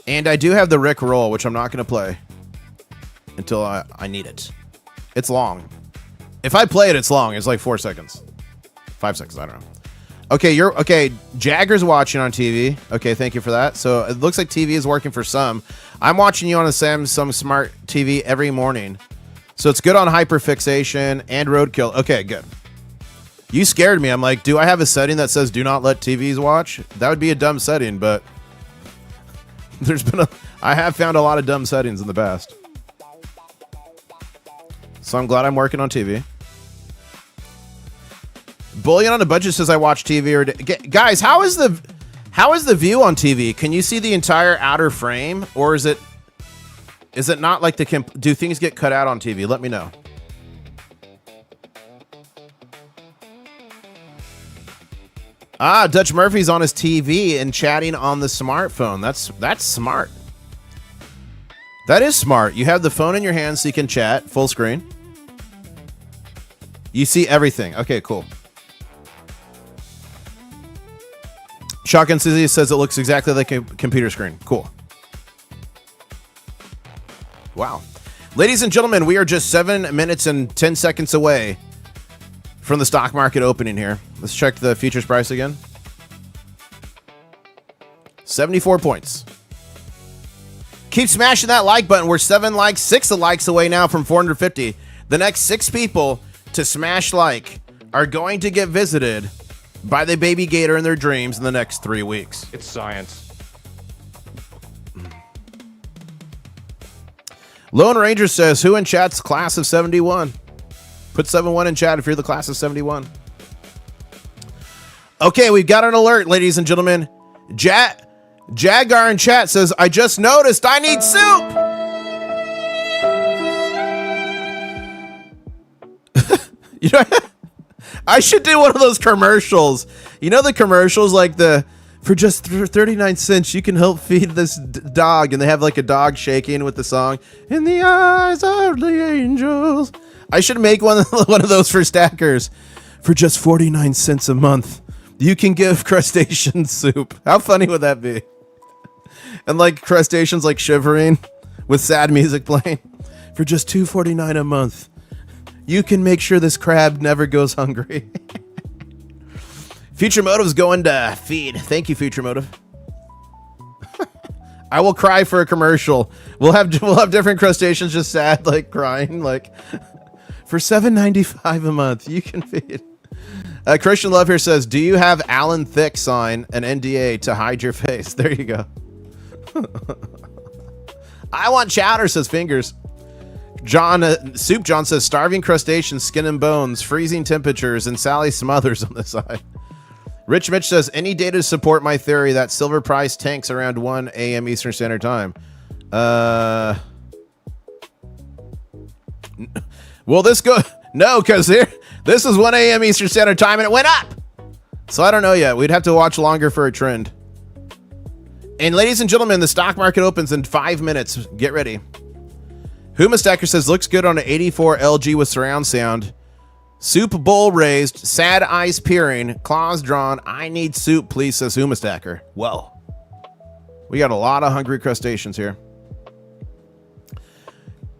[SPEAKER 1] And I do have the Rick roll, which I'm not going to play until I need it. It's long. If I play it, it's long. It's like 4 seconds. 5 seconds, I don't know. Okay, Jagger's watching on TV. Okay, thank you for that. So it looks like TV is working for some. I'm watching you on a Samsung Smart TV every morning. So it's good on hyperfixation and roadkill. Okay, good. You scared me. I'm like, do I have a setting that says do not let TVs watch? That would be a dumb setting, but I have found a lot of dumb settings in the past. So I'm glad I'm working on TV. Bullion on a budget says I watch TV. Guys, how is the view on TV? Can you see the entire outer frame, or is it not like do things get cut out on TV? Let me know. Dutch Murphy's on his TV and chatting on the smartphone. That's smart. That is smart. You have the phone in your hand so you can chat full screen. You see everything. Okay, cool. Shotgun Susie says it looks exactly like a computer screen. Cool. Wow. Ladies and gentlemen, we are just 7 minutes and 10 seconds away from the stock market opening here. Let's check the futures price again. 74 points. Keep smashing that like button. We're 6 likes away now from 450. The next 6 people to smash like are going to get visited by the baby gator in their dreams in the next 3 weeks.
[SPEAKER 5] It's science.
[SPEAKER 1] Lone Ranger says, who in chat's class of 71? Put 71 in chat if you're the class of 71. Okay, we've got an alert, ladies and gentlemen. Jagar in chat says, I just noticed I need soup. You know, I should do one of those commercials. You know the commercials like for just 39 cents you can help feed this dog, and they have like a dog shaking with the song In the Eyes of the Angels. I should make one of those for stackers. For just 49 cents a month, you can give crustacean soup. How funny would that be? And like crustaceans like shivering with sad music playing. For just $2.49 a month, you can make sure this crab never goes hungry. Future Motive's going to feed. Thank you, Future Motive. I will cry for a commercial. We'll have different crustaceans just sad, like crying, like for $7.95 a month, you can feed. Christian Love here says, do you have Alan Thicke sign an NDA to hide your face? There you go. I want chowder, says Fingers. Soup John says, starving crustaceans, skin and bones, freezing temperatures, and Sally Smothers on the side. Rich Mitch says, any data to support my theory that silver price tanks around 1 a.m. Eastern Standard Time? Will this go? No, because this is 1 a.m. Eastern Standard Time and it went up. So I don't know yet. We'd have to watch longer for a trend. And ladies and gentlemen, the stock market opens in 5 minutes. Get ready. Huma Stacker says, looks good on an 84 LG with surround sound. Soup bowl raised, sad eyes peering, claws drawn. I need soup, please, says Huma Stacker. Whoa. We got a lot of hungry crustaceans here.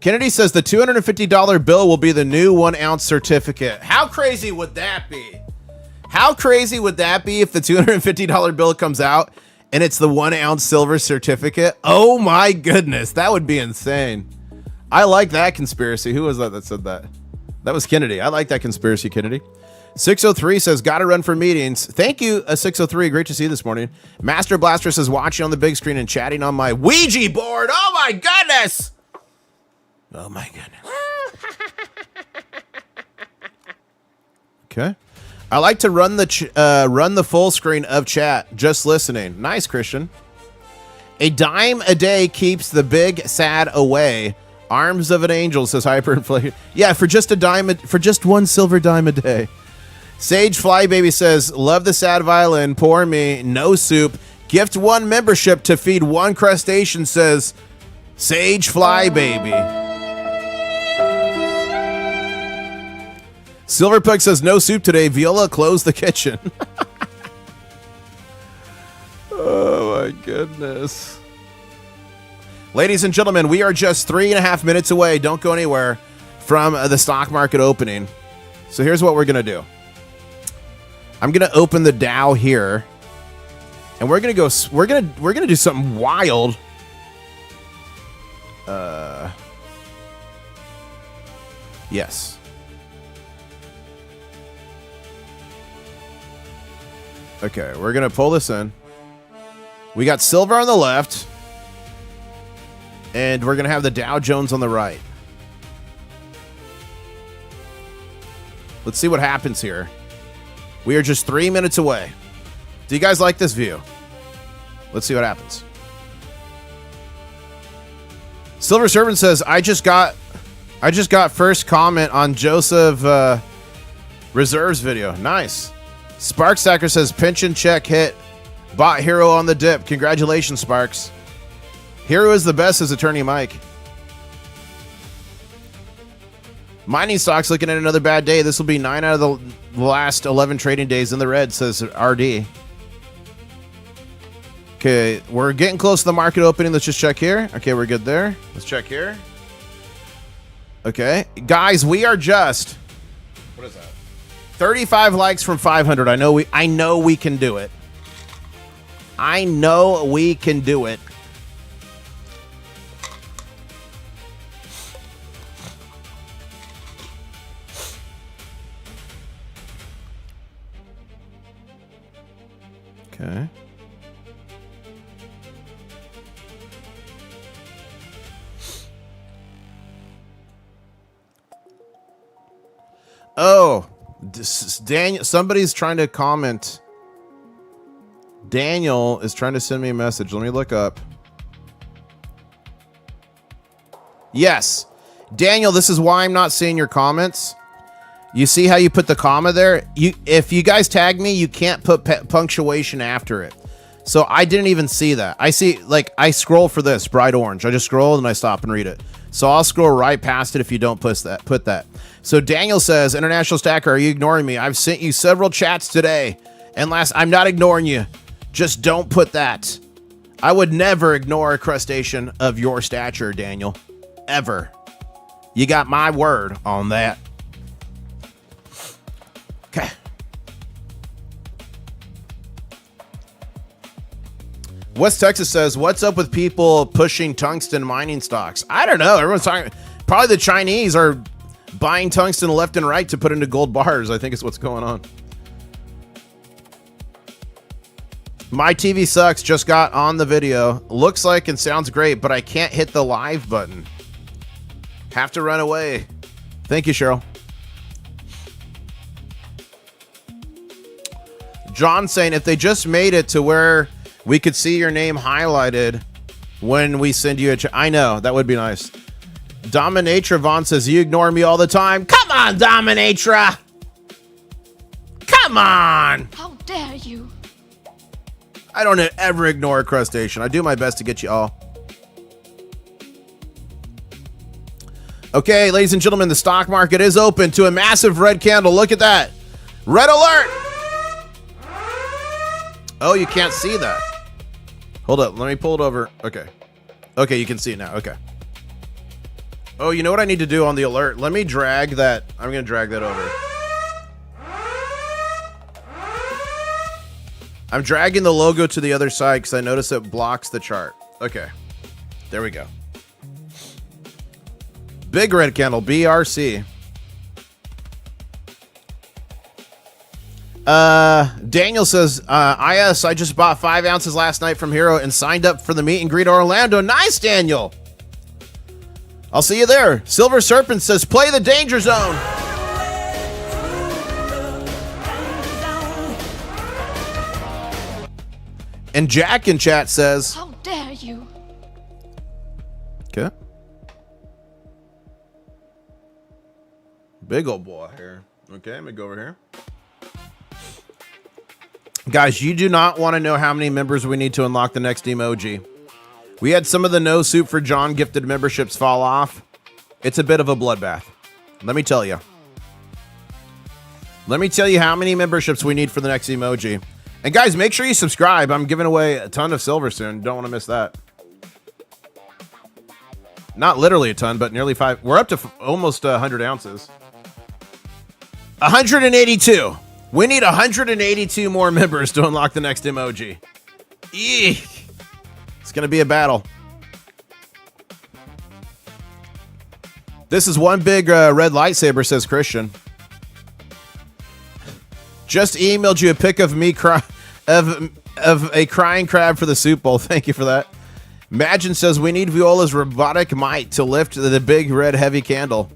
[SPEAKER 1] Kennedy says the $250 bill will be the new 1 ounce certificate. How crazy would that be? How crazy would that be if the $250 bill comes out and it's the 1 ounce silver certificate? Oh my goodness, that would be insane. I like that conspiracy. Who was that said that? That was Kennedy. I like that conspiracy, Kennedy. 603 says, gotta run for meetings. Thank you, 603. Great to see you this morning. Master Blaster says, watching on the big screen and chatting on my Ouija board. Oh my goodness. Oh my goodness. Okay. I like to run the full screen of chat, just listening. Nice, Christian. A dime a day keeps the big sad away. Arms of an angel, says hyperinflation. Yeah, for just a dime, for just 1 silver dime a day. Sage Flybaby says, love the sad violin. Pour me. No soup. Gift 1 membership to feed 1 crustacean, says Sage Flybaby. Silverpug says, no soup today. Viola, close the kitchen. Oh, my goodness. Ladies and gentlemen, we are just 3.5 minutes away. Don't go anywhere from the stock market opening. So here's what we're going to do. I'm going to open the Dow here. And we're going to go, we're going to do something wild. Yes. Okay, we're going to pull this in. We got silver on the left. And we're going to have the Dow Jones on the right. Let's see what happens here. We are just 3 minutes away. Do you guys like this view? Let's see what happens. Silver Servant says, I just got first comment on Joseph Reserves video. Nice. Spark Stacker says, pinch and check hit. Bought Hero on the dip. Congratulations, Sparks. Hero is the best, as Attorney Mike. Mining stocks looking at another bad day. This will be 9 out of the last 11 trading days in the red, says RD. Okay, we're getting close to the market opening. Let's just check here. Okay, we're good there. Let's check here. Okay, guys, we are just, what is that? 35 likes from 500. I know we can do it. I know we can do it. Okay. Oh, this is Daniel. Somebody's trying to comment. Daniel is trying to send me a message. Let me look up. Yes. Daniel, this is why I'm not seeing your comments. You see how you put the comma there? If you guys tag me, you can't put punctuation after it. So I didn't even see that. I see, like, I scroll for this, bright orange. I just scroll and I stop and read it. So I'll scroll right past it if you don't put that. So Daniel says, International Stacker, are you ignoring me? I've sent you several chats today. And I'm not ignoring you. Just don't put that. I would never ignore a crustacean of your stature, Daniel. Ever. You got my word on that. Okay. West Texas says, what's up with people pushing tungsten mining stocks? I don't know. Everyone's talking. Probably the Chinese are buying tungsten left and right to put into gold bars. I think is what's going on. My TV sucks. Just got on the video. Looks like and sounds great, but I can't hit the live button. Have to run away. Thank you, Cheryl. John saying, if they just made it to where we could see your name highlighted when we send you I know, that would be nice. Dominatra Vaughn says, you ignore me all the time. Come on, Dominatra. Come on.
[SPEAKER 6] How dare you?
[SPEAKER 1] I don't ever ignore a crustacean. I do my best to get you all. Okay, ladies and gentlemen, the stock market is open to a massive red candle. Look at that. Red alert. Oh, you can't see that. Hold up. Let me pull it over. Okay. Okay, you can see it now. Okay. Oh, you know what I need to do on the alert? Let me drag that. I'm going to drag that over. I'm dragging the logo to the other side because I notice it blocks the chart. Okay. There we go. Big red candle, BRC. Daniel says, I just bought 5 ounces last night from Hero and signed up for the meet and greet Orlando. Nice, Daniel. I'll see you there. Silver Serpent says, play the danger zone. And Jack in chat says,
[SPEAKER 6] how dare you?
[SPEAKER 1] Okay. Big old boy here. Okay, let me go over here. Guys, you do not want to know how many members we need to unlock the next emoji. We had some of the No Soup for John gifted memberships fall off. It's a bit of a bloodbath. Let me tell you. Let me tell you how many memberships we need for the next emoji. And guys, make sure you subscribe. I'm giving away a ton of silver soon. Don't want to miss that. Not literally a ton, but nearly 5. We're up to almost 100 ounces. 182. We need 182 more members to unlock the next emoji. Eek. It's going to be a battle. This is one big red lightsaber, says Christian. Just emailed you a pic of me of a crying crab for the soup bowl. Thank you for that. Imagine says we need Viola's robotic might to lift the big red heavy candle.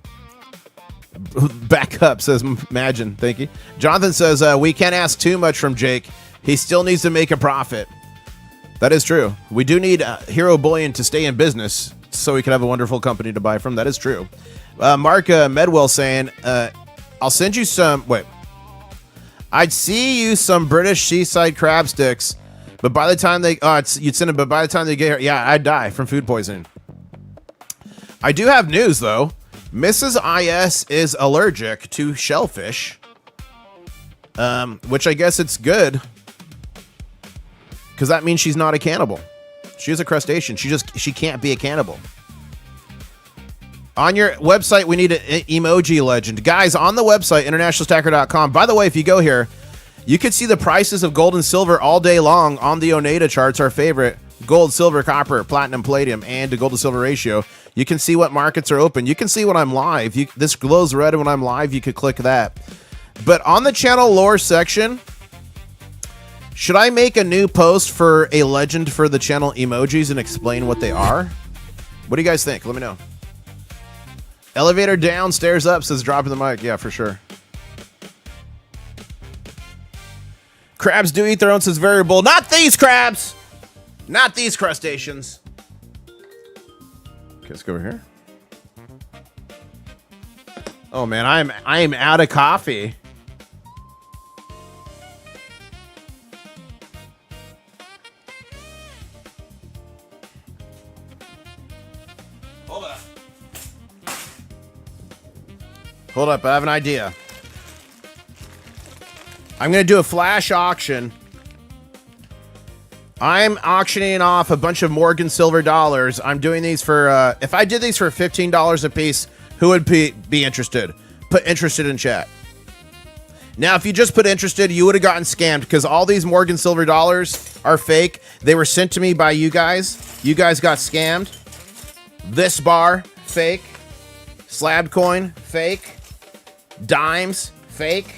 [SPEAKER 1] Back up, says Imagine. Thank you. Jonathan says we can't ask too much from Jake. He still needs to make a profit. That is true. We do need Hero Bullion to stay in business so we can have a wonderful company to buy from. That is true. Mark Medwell saying, I'll send you some... Wait. I'd see you some British seaside crab sticks, but by the time they... you'd send them, but by the time they get here... Yeah, I'd die from food poisoning. I do have news, though. Mrs. IS is allergic to shellfish, which I guess it's good, because that means she's not a cannibal. She is a crustacean. She can't be a cannibal. On your website, we need an emoji legend. Guys, on the website, internationalstacker.com. By the way, if you go here, you can see the prices of gold and silver all day long on the Oneida charts, our favorite. Gold, silver, copper, platinum, palladium, and the gold to silver ratio. You can see what markets are open. You can see when I'm live. This glows red when I'm live. You could click that. But on the channel lore section, should I make a new post for a legend for the channel emojis and explain what they are? What do you guys think? Let me know. Elevator down, stairs up, says dropping the mic. Yeah, for sure. Crabs do eat their own, says variable. Not these crabs! Not these crustaceans. Okay, let's go over here. Oh man, I am out of coffee. Hold up, I have an idea. I'm going to do a flash auction. I'm auctioning off a bunch of Morgan silver dollars. I'm doing these for, if I did these for $15 a piece, who would be interested? Put interested in chat. Now, if you just put interested, you would have gotten scammed because all these Morgan silver dollars are fake. They were sent to me by you guys. You guys got scammed. This bar, fake. Slab coin, fake. Dimes, fake.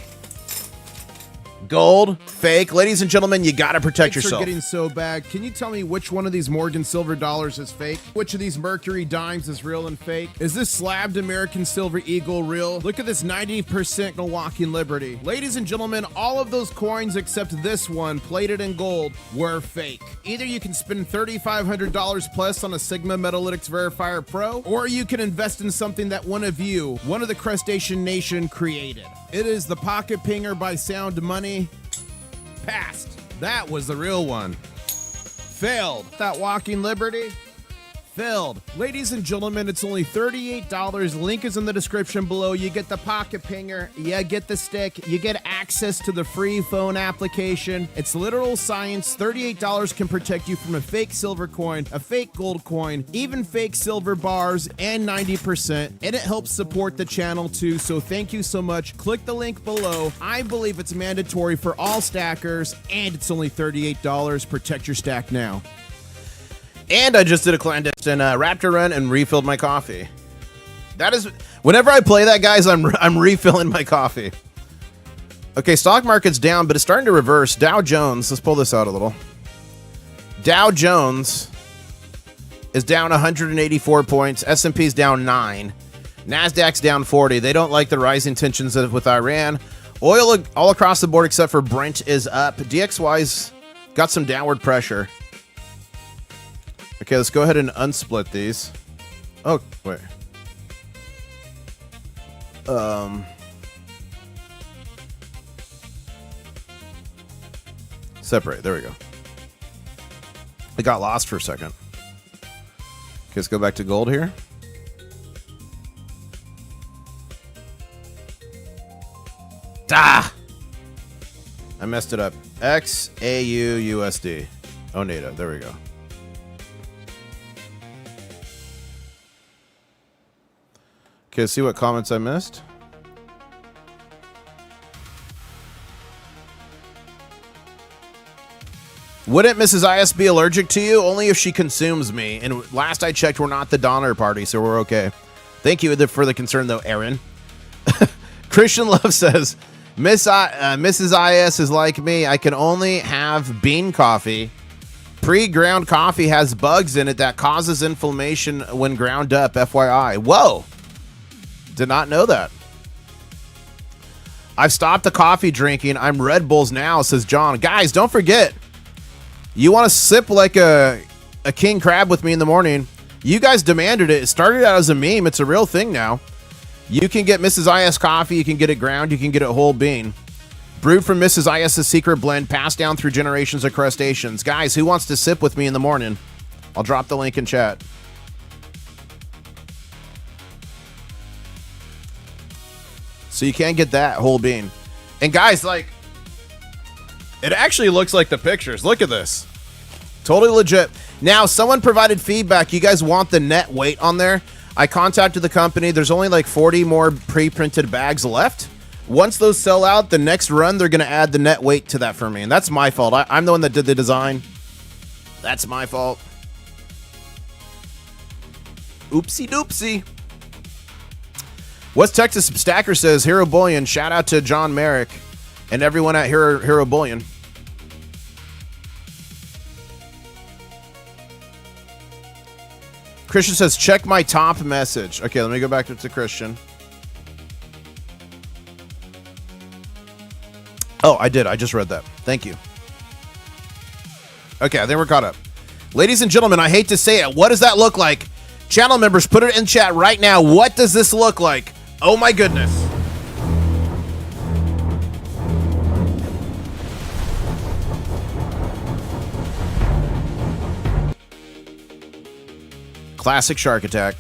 [SPEAKER 1] Gold, fake. Ladies and gentlemen, you gotta protect yourself.
[SPEAKER 10] Getting so bad. Can you tell me which one of these Morgan silver dollars is fake? Which of these Mercury dimes is real and fake? Is this slabbed American silver eagle real? Look at this 90% Milwaukee Liberty. Ladies and gentlemen, all of those coins except this one, plated in gold, were fake. Either you can spend $3,500 plus on a Sigma Metalytics Verifier Pro, or you can invest in something that one of the Crustacean Nation created. It is the Pocket Pinger by Sound Money. Passed. That was the real one. Failed. That Walking Liberty. Failed. Ladies and gentlemen, it's only $38. Link is in the description below. You get the Pocket Pinger. You get the stick. You get access to the free phone application. It's literal science. $38 can protect you from a fake silver coin, a fake gold coin, even fake silver bars, and 90%. And it helps support the channel too. So thank you so much. Click the link below. I believe it's mandatory for all stackers, and it's only $38. Protect your stack now.
[SPEAKER 1] And I just did a clandestine Raptor run and refilled my coffee. That is, whenever I play that, guys, I'm refilling my coffee. Okay, stock market's down, but it's starting to reverse. Dow Jones, let's pull this out a little. Dow Jones is down 184 points. S&P's down 9. NASDAQ's down 40. They don't like the rising tensions with Iran. Oil all across the board except for Brent is up. DXY's got some downward pressure. Okay, let's go ahead and unsplit these. Oh, wait. Separate. There we go. It got lost for a second. Okay, let's go back to gold here. Ah! I messed it up. XAUUSD. Oneida. There we go. Okay, see what comments I missed. Wouldn't Mrs. IS be allergic to you? Only if she consumes me. And last I checked, we're not the Donner Party, so we're okay. Thank you for the concern, though, Aaron. Christian Love says, Mrs. IS is like me. I can only have bean coffee. Pre-ground coffee has bugs in it that causes inflammation when ground up, FYI. Whoa. Did not know that. I've stopped the coffee drinking. I'm Red Bulls now, says John. Guys, don't forget. You want to sip like a king crab with me in the morning. You guys demanded it. It started out as a meme. It's a real thing now. You can get Mrs. IS coffee. You can get it ground. You can get it whole bean. Brewed from Mrs. IS's secret blend, passed down through generations of crustaceans. Guys, who wants to sip with me in the morning? I'll drop the link in chat. So you can get that whole bean. And guys, like, it actually looks like the pictures. Look at this. Totally legit. Now, someone provided feedback. You guys want the net weight on there? I contacted the company. There's only like 40 more pre-printed bags left. Once those sell out, the next run, they're going to add the net weight to that for me. And that's my fault. I'm the one that did the design. That's my fault. Oopsie doopsie. West Texas Stacker says, Hero Bullion. Shout out to John Merrick and everyone at Hero Bullion. Christian says, check my top message. Okay, let me go back to Christian. Oh, I did. I just read that. Thank you. Okay, I think we're caught up. Ladies and gentlemen, I hate to say it. What does that look like? Channel members, put it in chat right now. What does this look like? Oh my goodness. Classic shark attack.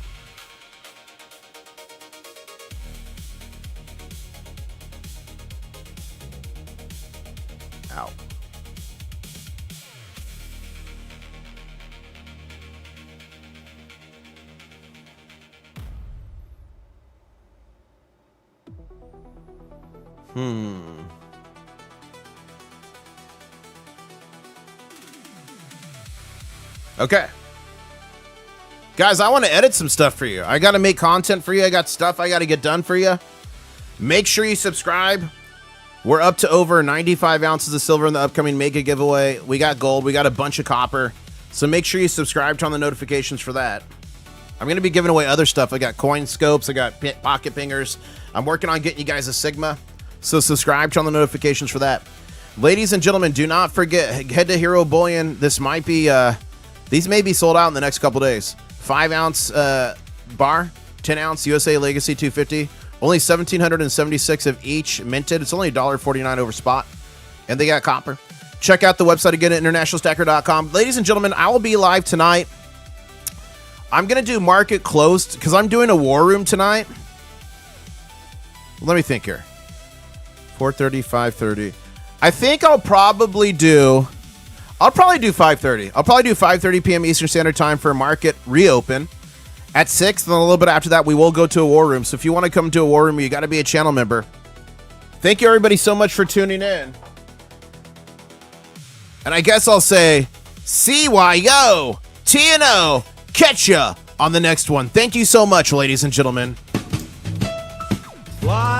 [SPEAKER 1] Ow. Okay. Guys, I want to edit some stuff for you. I got to make content for you. I got stuff I got to get done for you. Make sure you subscribe. We're up to over 95 ounces of silver in the upcoming mega giveaway. We got gold. We got a bunch of copper. So make sure you subscribe, turn on the notifications for that. I'm going to be giving away other stuff. I got coin scopes. I got pocket pingers. I'm working on getting you guys a Sigma. So subscribe, turn on the notifications for that. Ladies and gentlemen, do not forget, head to Hero Bullion. This might be, these may be sold out in the next couple days. 5 ounce bar, 10 ounce USA Legacy 250. Only 1,776 of each minted. It's only $1.49 over spot. And they got copper. Check out the website again at internationalstacker.com. Ladies and gentlemen, I will be live tonight. I'm going to do market closed because I'm doing a war room tonight. Let me think here. 4:30, 5:30. I think I'll probably do 5:30. I'll probably do 5:30 p.m. Eastern Standard Time for a market reopen. At 6, and then a little bit after that, we will go to a war room. So if you want to come to a war room, you got to be a channel member. Thank you, everybody, so much for tuning in. And I guess I'll say, CYO, TNO, catch ya on the next one. Thank you so much, ladies and gentlemen.
[SPEAKER 2] Fly